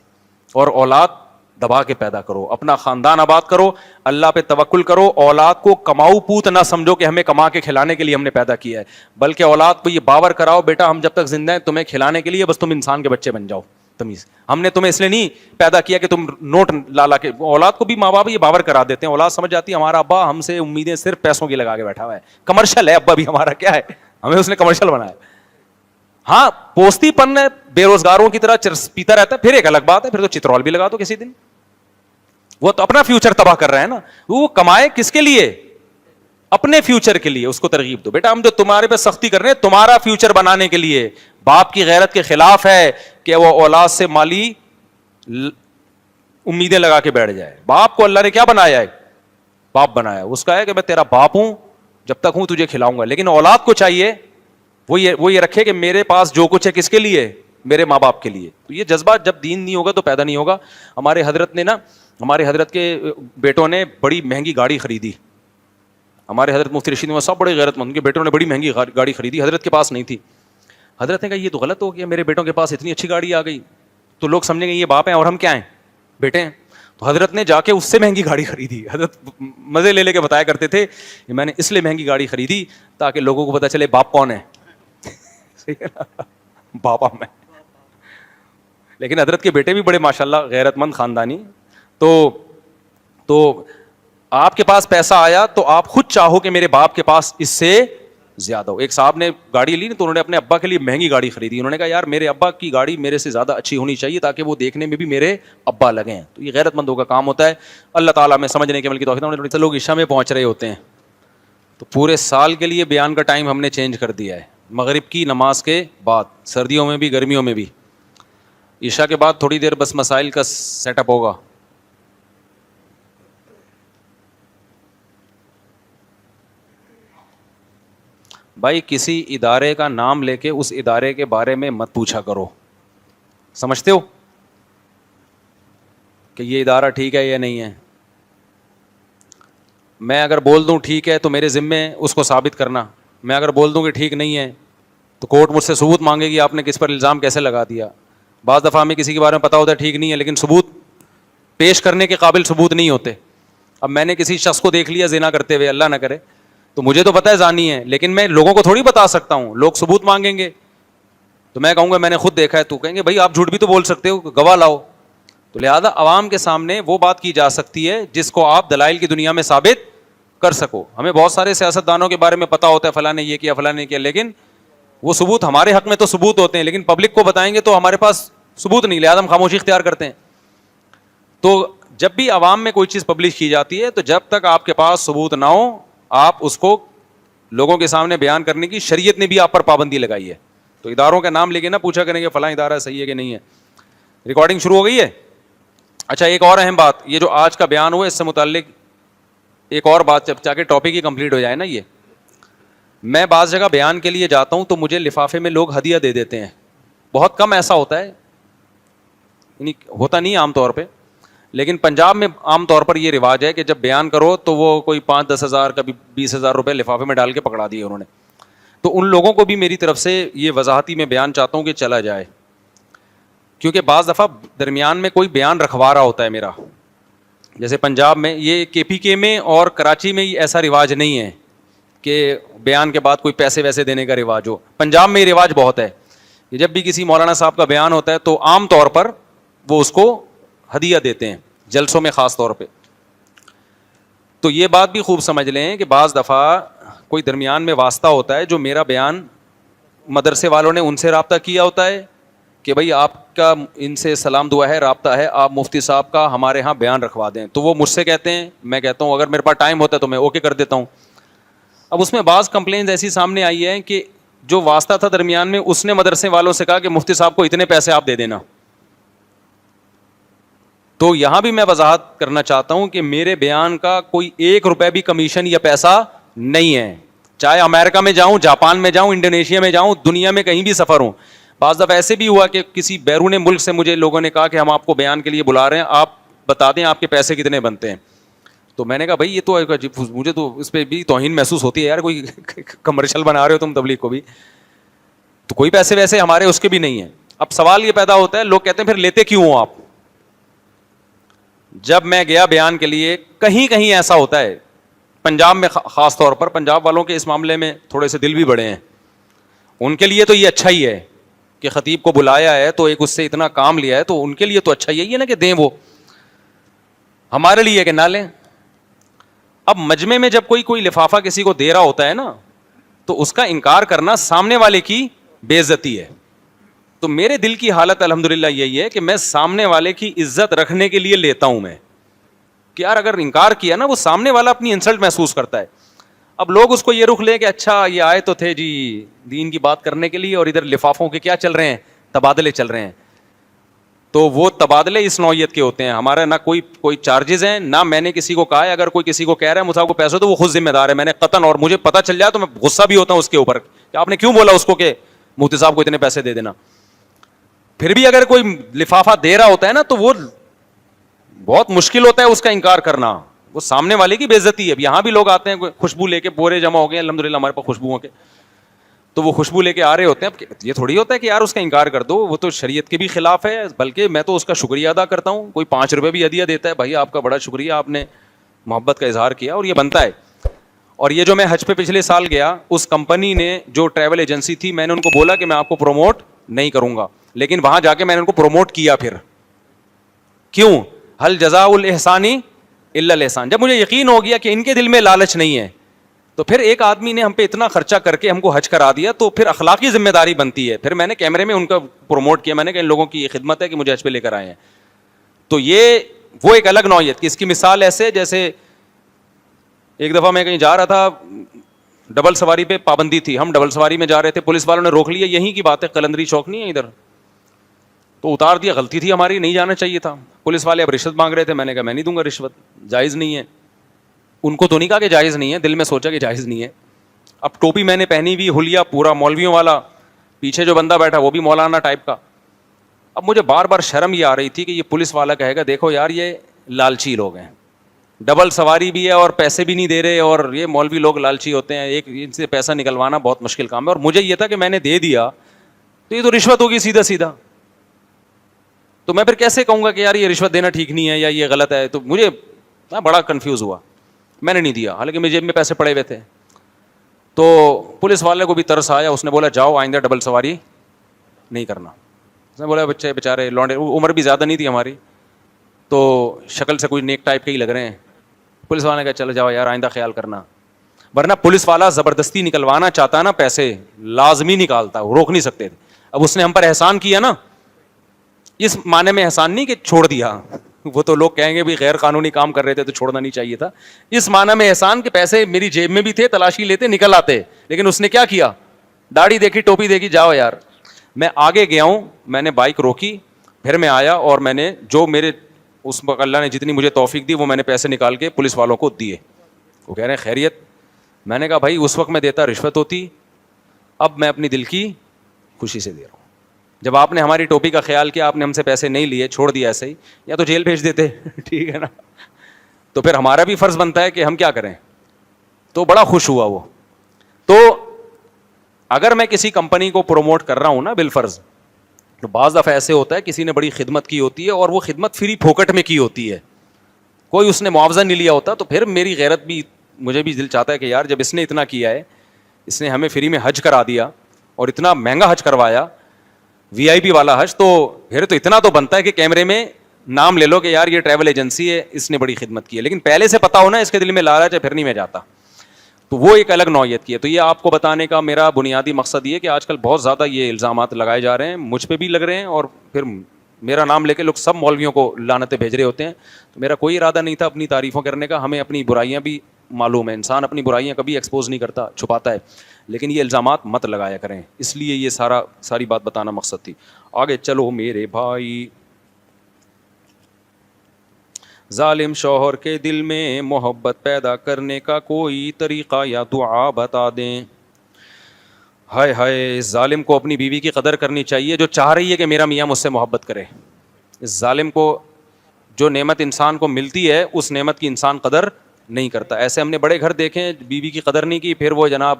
اور اولاد دبا کے پیدا کرو, اپنا خاندان آباد کرو, اللہ پہ توکل کرو. اولاد کو کماؤ پوت نہ سمجھو کہ ہمیں کما کے کھلانے کے لیے ہم نے پیدا کیا ہے, بلکہ اولاد کو یہ باور کراؤ بیٹا ہم جب تک زندہ ہیں تمہیں کھلانے کے لیے, بس تم انسان کے بچے بن جاؤ. تمیز, ہم نے تمہیں اس لیے نہیں پیدا کیا کہ تم نوٹ لا کے. اولاد کو بھی ماں باپ یہ باور کرا دیتے ہیں, اولاد سمجھ جاتی ہے ہمارا ابا ہم سے امیدیں صرف پیسوں کی لگا کے بیٹھا ہوا ہے, کمرشل ہے ابا بھی ہمارا, کیا ہے ہمیں اس نے کمرشل بنایا. ہاں پوستی پن بے روزگاروں کی طرح پیتا رہتا ہے, پھر ایک الگ بات ہے, پھر تو چترول بھی لگا دو کسی دن. وہ تو اپنا فیوچر تباہ کر رہا ہے نا, وہ کمائے کس کے لیے؟ اپنے فیوچر کے لیے. اس کو ترغیب دو بیٹا ہم جو تمہارے پہ سختی کر رہے ہیں تمہارا فیوچر بنانے کے لیے. باپ کی غیرت کے خلاف ہے کہ وہ اولاد سے مالی امیدیں لگا کے بیٹھ جائے. باپ کو اللہ نے کیا بنایا ہے؟ باپ بنایا, اس کا ہے کہ میں تیرا باپ ہوں, جب تک ہوں تجھے کھلاؤں گا. لیکن اولاد کو چاہیے وہ یہ رکھے کہ میرے پاس جو کچھ ہے کس کے لیے؟ میرے ماں باپ کے لیے. تو یہ جذبہ جب دین نہیں ہوگا تو پیدا نہیں ہوگا. ہمارے حضرت کے بیٹوں نے بڑی مہنگی گاڑی خریدی. ہمارے حضرت مفتی رشید احمد صاحب بڑے غیرت مند, کے بیٹوں نے بڑی مہنگی گاڑی خریدی, حضرت کے پاس نہیں تھی. حضرت نے کہا یہ تو غلط ہو گیا, میرے بیٹوں کے پاس اتنی اچھی گاڑی آ گئی تو لوگ سمجھیں گے یہ باپ ہیں اور ہم کیا ہیں؟ بیٹے ہیں. تو حضرت نے جا کے اس سے مہنگی گاڑی خریدی. حضرت مزے لے کے بتایا کرتے تھے کہ میں نے اس لیے مہنگی گاڑی خریدی تاکہ لوگوں کو پتا چلے باپ کون ہے. باپ ہم ہیں. لیکن حضرت کے بیٹے بھی بڑے ماشاءاللہ غیرت مند خاندانی. تو آپ کے پاس پیسہ آیا تو آپ خود چاہو کہ میرے باپ کے پاس اس سے زیادہ ہو. ایک صاحب نے گاڑی لی تو انہوں نے اپنے ابا کے لیے مہنگی گاڑی خریدی. انہوں نے کہا یار میرے ابا کی گاڑی میرے سے زیادہ اچھی ہونی چاہیے تاکہ وہ دیکھنے میں بھی میرے ابا لگیں. تو یہ غیرت مندوں کا کام ہوتا ہے. اللہ تعالیٰ میں سمجھنے کے عمل کی توفیق. لوگ عشاء میں پہنچ رہے ہوتے ہیں تو پورے سال کے لیے بیان کا ٹائم ہم نے چینج کر دیا ہے, مغرب کی نماز کے بعد, سردیوں میں بھی گرمیوں میں بھی. عشاء کے بعد تھوڑی دیر بس مسائل کا سیٹ اپ ہوگا. بھائی کسی ادارے کا نام لے کے اس ادارے کے بارے میں مت پوچھا کرو. سمجھتے ہو کہ یہ ادارہ ٹھیک ہے یا نہیں ہے؟ میں اگر بول دوں ٹھیک ہے تو میرے ذمے اس کو ثابت کرنا. میں اگر بول دوں کہ ٹھیک نہیں ہے تو کورٹ مجھ سے ثبوت مانگے گی آپ نے کس پر الزام کیسے لگا دیا. بعض دفعہ ہمیں کسی کے بارے میں پتہ ہوتا ہے ٹھیک نہیں ہے لیکن ثبوت پیش کرنے کے قابل ثبوت نہیں ہوتے. اب میں نے کسی شخص کو دیکھ لیا زنا کرتے ہوئے, اللہ نہ کرے, تو مجھے تو پتہ ہے زانی ہے, لیکن میں لوگوں کو تھوڑی بتا سکتا ہوں. لوگ ثبوت مانگیں گے تو میں کہوں گا میں نے خود دیکھا ہے, تو کہیں گے بھائی آپ جھوٹ بھی تو بول سکتے ہو, گواہ لاؤ. تو لہذا عوام کے سامنے وہ بات کی جا سکتی ہے جس کو آپ دلائل کی دنیا میں ثابت کر سکو. ہمیں بہت سارے سیاستدانوں کے بارے میں پتہ ہوتا ہے فلاں نے یہ کیا فلاں نے کیا, لیکن وہ ثبوت ہمارے حق میں تو ثبوت ہوتے ہیں لیکن پبلک کو بتائیں گے تو ہمارے پاس ثبوت نہیں, لہٰذا ہم خاموشی اختیار کرتے ہیں. تو جب بھی عوام میں کوئی چیز پبلش کی جاتی ہے تو جب تک آپ کے پاس ثبوت نہ ہو آپ اس کو لوگوں کے سامنے بیان کرنے کی شریعت نے بھی آپ پر پابندی لگائی ہے. تو اداروں کا نام لے کے نہ پوچھا کریں گے فلاں ادارہ صحیح ہے کہ نہیں ہے. ریکارڈنگ شروع ہو گئی ہے. اچھا ایک اور اہم بات, یہ جو آج کا بیان ہوا اس سے متعلق ایک اور بات, جب چاہ کے ٹاپک ہی کمپلیٹ ہو جائے نا. یہ میں بعض جگہ بیان کے لیے جاتا ہوں تو مجھے لفافے میں لوگ ہدیہ دے دیتے ہیں. بہت کم ایسا ہوتا ہے, یعنی ہوتا نہیں عام طور پہ, لیکن پنجاب میں عام طور پر یہ رواج ہے کہ جب بیان کرو تو وہ کوئی 5-10 ہزار کبھی 20,000 روپے لفافے میں ڈال کے پکڑا دیے انہوں نے. تو ان لوگوں کو بھی میری طرف سے یہ وضاحتی میں بیان چاہتا ہوں کہ چلا جائے, کیونکہ بعض دفعہ درمیان میں کوئی بیان رکھوا رہا ہوتا ہے میرا. جیسے پنجاب میں, یہ KPK میں اور کراچی میں ایسا رواج نہیں ہے کہ بیان کے بعد کوئی پیسے ویسے دینے کا رواج ہو. پنجاب میں یہ رواج بہت ہے کہ جب بھی کسی مولانا صاحب کا بیان ہوتا ہے تو عام طور پر وہ اس کو ہدیہ دیتے ہیں, جلسوں میں خاص طور پہ. تو یہ بات بھی خوب سمجھ لیں کہ بعض دفعہ کوئی درمیان میں واسطہ ہوتا ہے جو میرا بیان مدرسے والوں نے ان سے رابطہ کیا ہوتا ہے کہ بھائی آپ کا ان سے سلام دعا ہے, رابطہ ہے, آپ مفتی صاحب کا ہمارے ہاں بیان رکھوا دیں. تو وہ مجھ سے کہتے ہیں, میں کہتا ہوں اگر میرے پاس ٹائم ہوتا ہے تو میں اوکے کر دیتا ہوں. اب اس میں بعض کمپلینز ایسی سامنے آئی ہے کہ جو واسطہ تھا درمیان میں اس نے مدرسے والوں سے کہا کہ مفتی صاحب کو اتنے پیسے آپ دے دینا. تو یہاں بھی میں وضاحت کرنا چاہتا ہوں کہ میرے بیان کا کوئی 1 روپے بھی کمیشن یا پیسہ نہیں ہے. چاہے امریکہ میں جاؤں, جاپان میں جاؤں, انڈونیشیا میں جاؤں, دنیا میں کہیں بھی سفر ہوں. بعض دفعہ ایسے بھی ہوا کہ کسی بیرون ملک سے مجھے لوگوں نے کہا کہ ہم آپ کو بیان کے لیے بلا رہے ہیں, آپ بتا دیں آپ کے پیسے کتنے بنتے ہیں. تو میں نے کہا بھائی یہ تو مجھے تو اس پہ بھی توہین محسوس ہوتی ہے یار, کوئی کمرشل بنا رہے ہو تم تبلیغ کو بھی, تو کوئی پیسے ویسے ہمارے اس کے بھی نہیں ہیں. اب سوال یہ پیدا ہوتا ہے, لوگ کہتے ہیں پھر لیتے کیوں ہو آپ. جب میں گیا بیان کے لیے, کہیں کہیں ایسا ہوتا ہے, پنجاب میں خاص طور پر, پنجاب والوں کے اس معاملے میں تھوڑے سے دل بھی بڑے ہیں, ان کے لیے تو یہ اچھا ہی ہے کہ خطیب کو بلایا ہے تو ایک اس سے اتنا کام لیا ہے, تو ان کے لیے تو اچھا ہی ہے نا کہ دیں. وہ ہمارے لیے کہ نہ لیں. اب مجمع میں جب کوئی لفافہ کسی کو دے رہا ہوتا ہے نا, تو اس کا انکار کرنا سامنے والے کی بے عزتی ہے. تو میرے دل کی حالت الحمدللہ یہی ہے کہ میں سامنے والے کی عزت رکھنے کے لیے لیتا ہوں میں, کہ یار اگر انکار کیا نا وہ سامنے والا اپنی انسلٹ محسوس کرتا ہے. اب لوگ اس کو یہ رخ لیں کہ اچھا یہ آئے تو تھے جی دین کی بات کرنے کے لیے, اور ادھر لفافوں کے کیا چل رہے ہیں, تبادلے چل رہے ہیں. تو وہ تبادلے اس نوعیت کے ہوتے ہیں. ہمارا نہ کوئی چارجز ہیں, نہ میں نے کسی کو کہا ہے. اگر کوئی کسی کو کہہ رہا ہے مجھے کو پیسے تو وہ خود ذمہ دار ہے. میں نے قطعاً, اور مجھے پتہ چل جائے تو میں غصہ بھی ہوتا ہوں اس کے اوپر کہ آپ نے کیوں بولا اس کو کہ مفتی صاحب کو اتنے پیسے دے دینا. پھر بھی اگر کوئی لفافہ دے رہا ہوتا ہے نا تو وہ بہت مشکل ہوتا ہے اس کا انکار کرنا, وہ سامنے والے کی بے عزتی ہے. اب یہاں بھی لوگ آتے ہیں خوشبو لے کے, بورے جمع ہو گئے الحمدللہ ہمارے پاس خوشبوؤں کے, تو وہ خوشبو لے کے آ رہے ہوتے ہیں. اب یہ تھوڑی ہوتا ہے کہ یار اس کا انکار کر دو, وہ تو شریعت کے بھی خلاف ہے. بلکہ میں تو اس کا شکریہ ادا کرتا ہوں. کوئی 5 روپے بھی ہدیہ دیتا ہے, بھائی آپ کا بڑا شکریہ, آپ نے محبت کا اظہار کیا, اور یہ بنتا ہے. اور یہ جو میں حج پہ پچھلے سال گیا, اس کمپنی نے جو ٹریول ایجنسی تھی, میں نے ان کو بولا کہ میں آپ کو پروموٹ نہیں کروں گا, لیکن وہاں جا کے میں نے ان کو پروموٹ کیا. پھر کیوں؟ ہل جزاء الاحسانی الا الاحسان. جب مجھے یقین ہو گیا کہ ان کے دل میں لالچ نہیں ہے, تو پھر ایک آدمی نے ہم پہ اتنا خرچہ کر کے ہم کو حج کرا دیا, تو پھر اخلاقی ذمہ داری بنتی ہے. پھر میں نے کیمرے میں ان کا پروموٹ کیا, میں نے کہا ان لوگوں کی یہ خدمت ہے کہ مجھے حج پہ لے کر آئے ہیں. تو یہ وہ ایک الگ نوعیت کی. اس کی مثال ایسے, جیسے ایک دفعہ میں کہیں جا رہا تھا, ڈبل سواری پہ پابندی تھی, ہم ڈبل سواری میں جا رہے تھے, پولیس والوں نے روک لیا. یہیں کی بات ہے, قلندری چوک نہیں ہے ادھر, تو اتار دیا. غلطی تھی ہماری, نہیں جانا چاہیے تھا. پولیس والے اب رشوت مانگ رہے تھے, میں نے کہا میں نہیں دوں گا رشوت, جائز نہیں ہے. ان کو تو نہیں کہا کہ جائز نہیں ہے, دل میں سوچا کہ جائز نہیں ہے. اب ٹوپی میں نے پہنی ہوئی, حلیہ پورا مولویوں والا, پیچھے جو بندہ بیٹھا وہ بھی مولانا ٹائپ کا. اب مجھے بار بار شرم یہ آ رہی تھی کہ یہ پولیس والا کہے گا دیکھو یار یہ لالچی لوگ ہیں, ڈبل سواری بھی ہے اور پیسے بھی نہیں دے رہے, اور یہ مولوی لوگ لالچی ہوتے ہیں, ایک ان سے پیسہ نکلوانا بہت مشکل کام ہے. اور مجھے یہ تھا کہ میں نے دے دیا تو یہ تو رشوت ہوگی سیدھا سیدھا, تو میں پھر کیسے کہوں گا کہ یار یہ رشوت دینا ٹھیک نہیں ہے یا یہ غلط ہے. تو مجھے میں بڑا کنفیوز ہوا, میں نے نہیں دیا, حالانکہ میری جیب میں پیسے پڑے ہوئے تھے. تو پولیس والے کو بھی ترس آیا, اس نے بولا جاؤ آئندہ ڈبل سواری نہیں کرنا. اس نے بولا بچے بیچارے لونڈے, عمر بھی زیادہ نہیں تھی ہماری, تو شکل سے کوئی نیک ٹائپ کے ہی لگ رہے ہیں. پولیس والے نے کہا چلو جاؤ یار آئندہ خیال کرنا, ورنہ پولیس والا زبردستی نکلوانا چاہتا نا پیسے لازمی نکالتا, روک نہیں سکتے تھے. اب اس نے ہم پر احسان کیا نا, اس معنی میں احسان نہیں کہ چھوڑ دیا, وہ تو لوگ کہیں گے بھی غیر قانونی کام کر رہے تھے تو چھوڑنا نہیں چاہیے تھا. اس معنی میں احسان کہ پیسے میری جیب میں بھی تھے, تلاشی لیتے نکل آتے, لیکن اس نے کیا کیا, داڑھی دیکھی ٹوپی دیکھی, جاؤ یار. میں آگے گیا ہوں, میں نے بائک روکی, پھر میں آیا اور میں نے جو میرے اس وقت اللہ نے جتنی مجھے توفیق دی وہ میں نے پیسے نکال کے پولیس والوں کو دیے. وہ کہہ رہے ہیں خیریت. میں نے کہا بھائی اس وقت میں دیتا رشوت ہوتی, اب میں اپنی دل کی خوشی سے دے رہا ہوں. جب آپ نے ہماری ٹوپی کا خیال کیا, آپ نے ہم سے پیسے نہیں لیے, چھوڑ دیا ایسے ہی, یا تو جیل بھیج دیتے, ٹھیک ہے نا, تو پھر ہمارا بھی فرض بنتا ہے کہ ہم کیا کریں. تو بڑا خوش ہوا وہ. تو اگر میں کسی کمپنی کو پروموٹ کر رہا ہوں نا بالفرض, تو بعض دفعہ ایسے ہوتا ہے کسی نے بڑی خدمت کی ہوتی ہے اور وہ خدمت فری پھوکٹ میں کی ہوتی ہے, کوئی اس نے معاوضہ نہیں لیا ہوتا, تو پھر میری غیرت بھی, مجھے بھی دل چاہتا ہے کہ یار جب اس نے اتنا کیا ہے, اس نے ہمیں فری میں حج کرا دیا اور اتنا مہنگا حج کروایا, وی آئی پی والا حج, تو پھر تو اتنا تو بنتا ہے کہ کیمرے میں نام لے لو کہ یار یہ ٹریول ایجنسی ہے, اس نے بڑی خدمت کی ہے. لیکن پہلے سے پتا ہونا اس کے دل میں لالچ ہے, پھر نہیں میں جاتا. تو وہ ایک الگ نوعیت کی ہے. تو یہ آپ کو بتانے کا میرا بنیادی مقصد یہ کہ آج کل بہت زیادہ یہ الزامات لگائے جا رہے ہیں, مجھ پہ بھی لگ رہے ہیں, اور پھر میرا نام لے کے لوگ سب مولویوں کو لعنتیں بھیج رہے ہوتے ہیں. تو میرا کوئی ارادہ نہیں تھا اپنی تعریفوں کرنے کا, ہمیں اپنی برائیاں بھی معلوم ہے, انسان اپنی برائیاں کبھی ایکسپوز نہیں کرتا, چھپاتا ہے, لیکن یہ الزامات مت لگایا کریں. اس لیے یہ ساری بات بتانا مقصد تھی. آگے چلو میرے بھائی. ظالم شوہر کے دل میں محبت پیدا کرنے کا کوئی طریقہ یا دعا بتا دیں. ہائے ہائے, ظالم کو اپنی بیوی کی قدر کرنی چاہیے جو چاہ رہی ہے کہ میرا میاں مجھ سے محبت کرے. اس ظالم کو جو نعمت انسان کو ملتی ہے اس نعمت کی انسان قدر نہیں کرتا. ایسے ہم نے بڑے گھر دیکھے, بیوی کی قدر نہیں کی, پھر وہ جناب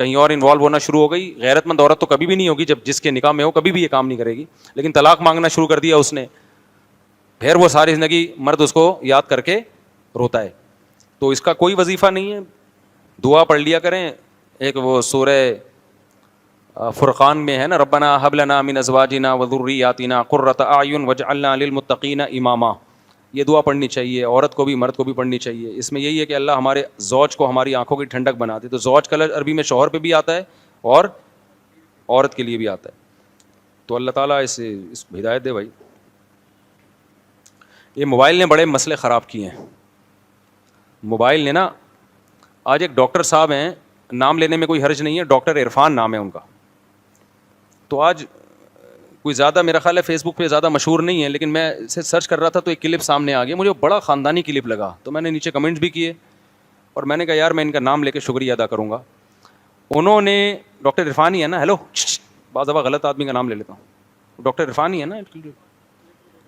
کہیں اور انوالو ہونا شروع ہو گئی. غیرت مند عورت تو کبھی بھی نہیں ہوگی جب جس کے نکاح میں ہو, کبھی بھی یہ کام نہیں کرے گی, لیکن طلاق مانگنا شروع کر دیا اس نے, پھر وہ ساری زندگی مرد اس کو یاد کر کے روتا ہے. تو اس کا کوئی وظیفہ نہیں ہے, دعا پڑھ لیا کریں. ایک وہ سورہ فرقان میں ہے نا, ربنا ہب لنا من ازواجنا وذریاتنا قرۃ اعین واجعلنا للمتقین اماما. یہ دعا پڑھنی چاہیے, عورت کو بھی مرد کو بھی پڑھنی چاہیے. اس میں یہی ہے کہ اللہ ہمارے زوج کو ہماری آنکھوں کی ٹھنڈک بنا دے. تو زوج کا لفظ عربی میں شوہر پہ بھی آتا ہے اور عورت کے لیے بھی آتا ہے. تو اللہ تعالیٰ اس ہدایت دے بھائی. یہ موبائل نے بڑے مسئلے خراب کیے ہیں. موبائل نے نا, آج ایک ڈاکٹر صاحب ہیں, نام لینے میں کوئی حرج نہیں ہے, ڈاکٹر عرفان نام ہے ان کا. تو آج کوئی زیادہ میرا خیال ہے فیس بک پہ زیادہ مشہور نہیں ہے, لیکن میں اسے سرچ کر رہا تھا تو ایک کلپ سامنے آ گیا, مجھے بڑا خاندانی کلپ لگا. تو میں نے نیچے کمنٹس بھی کیے اور میں نے کہا یار میں ان کا نام لے کے شکریہ ادا کروں گا. انہوں نے, ڈاکٹر عرفان ہی ہے نا, ہیلو, بعض دفعہ غلط آدمی کا نام لے لیتا ہوں, ڈاکٹر عرفان ہی ہے نا,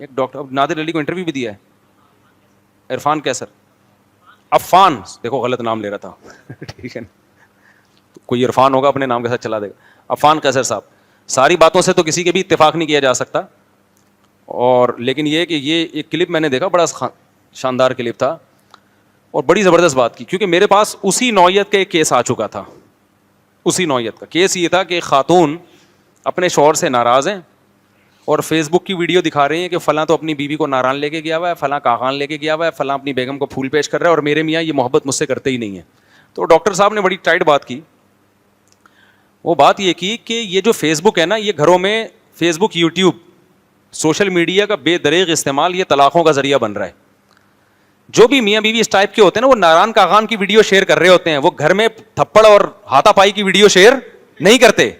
ایک ڈاکٹر نادر علی کو انٹرویو بھی دیا ہے. عرفان کیسر, عفان, دیکھو غلط نام لے رہا تھا, ٹھیک ہے نا, کوئی عرفان ہوگا اپنے نام کے ساتھ چلا دے گا. عفان کیسر صاحب, ساری باتوں سے تو کسی کے بھی اتفاق نہیں کیا جا سکتا, اور لیکن یہ کہ یہ ایک کلپ میں نے دیکھا, بڑا شاندار کلپ تھا اور بڑی زبردست بات کی, کیونکہ میرے پاس اسی نوعیت کا ایک کیس آ چکا تھا. اسی نوعیت کا کیس یہ تھا کہ خاتون اپنے شوہر سے ناراض ہیں اور فیس بک کی ویڈیو دکھا رہی ہیں کہ فلاں تو اپنی بیوی کو ناران لے کے گیا ہوا ہے, فلاں کاغان لے کے گیا ہوا ہے, فلاں اپنی بیگم کو پھول پیش کر رہا ہے, اور میرے میاں یہ محبت مجھ سے کرتے ہی نہیں ہے. تو ڈاکٹر صاحب نے بڑی ٹائٹ بات کی. وہ بات یہ کی کہ یہ جو فیس بک ہے نا, یہ گھروں میں فیس بک, یوٹیوب, سوشل میڈیا کا بے دریغ استعمال یہ طلاقوں کا ذریعہ بن رہا ہے. جو بھی میاں بیوی اس ٹائپ کے ہوتے ہیں نا, وہ ناران کاغان کی ویڈیو شیئر کر رہے ہوتے ہیں, وہ گھر میں تھپڑ اور ہاتھا پائی کی ویڈیو شیئر نہیں کرتے.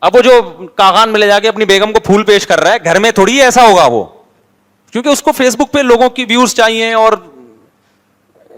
اب وہ جو کاغان میں لے جا کے اپنی بیگم کو پھول پیش کر رہا ہے, گھر میں تھوڑی ایسا ہوگا وہ, کیونکہ اس کو فیس بک پہ لوگوں کی ویوز چاہیے اور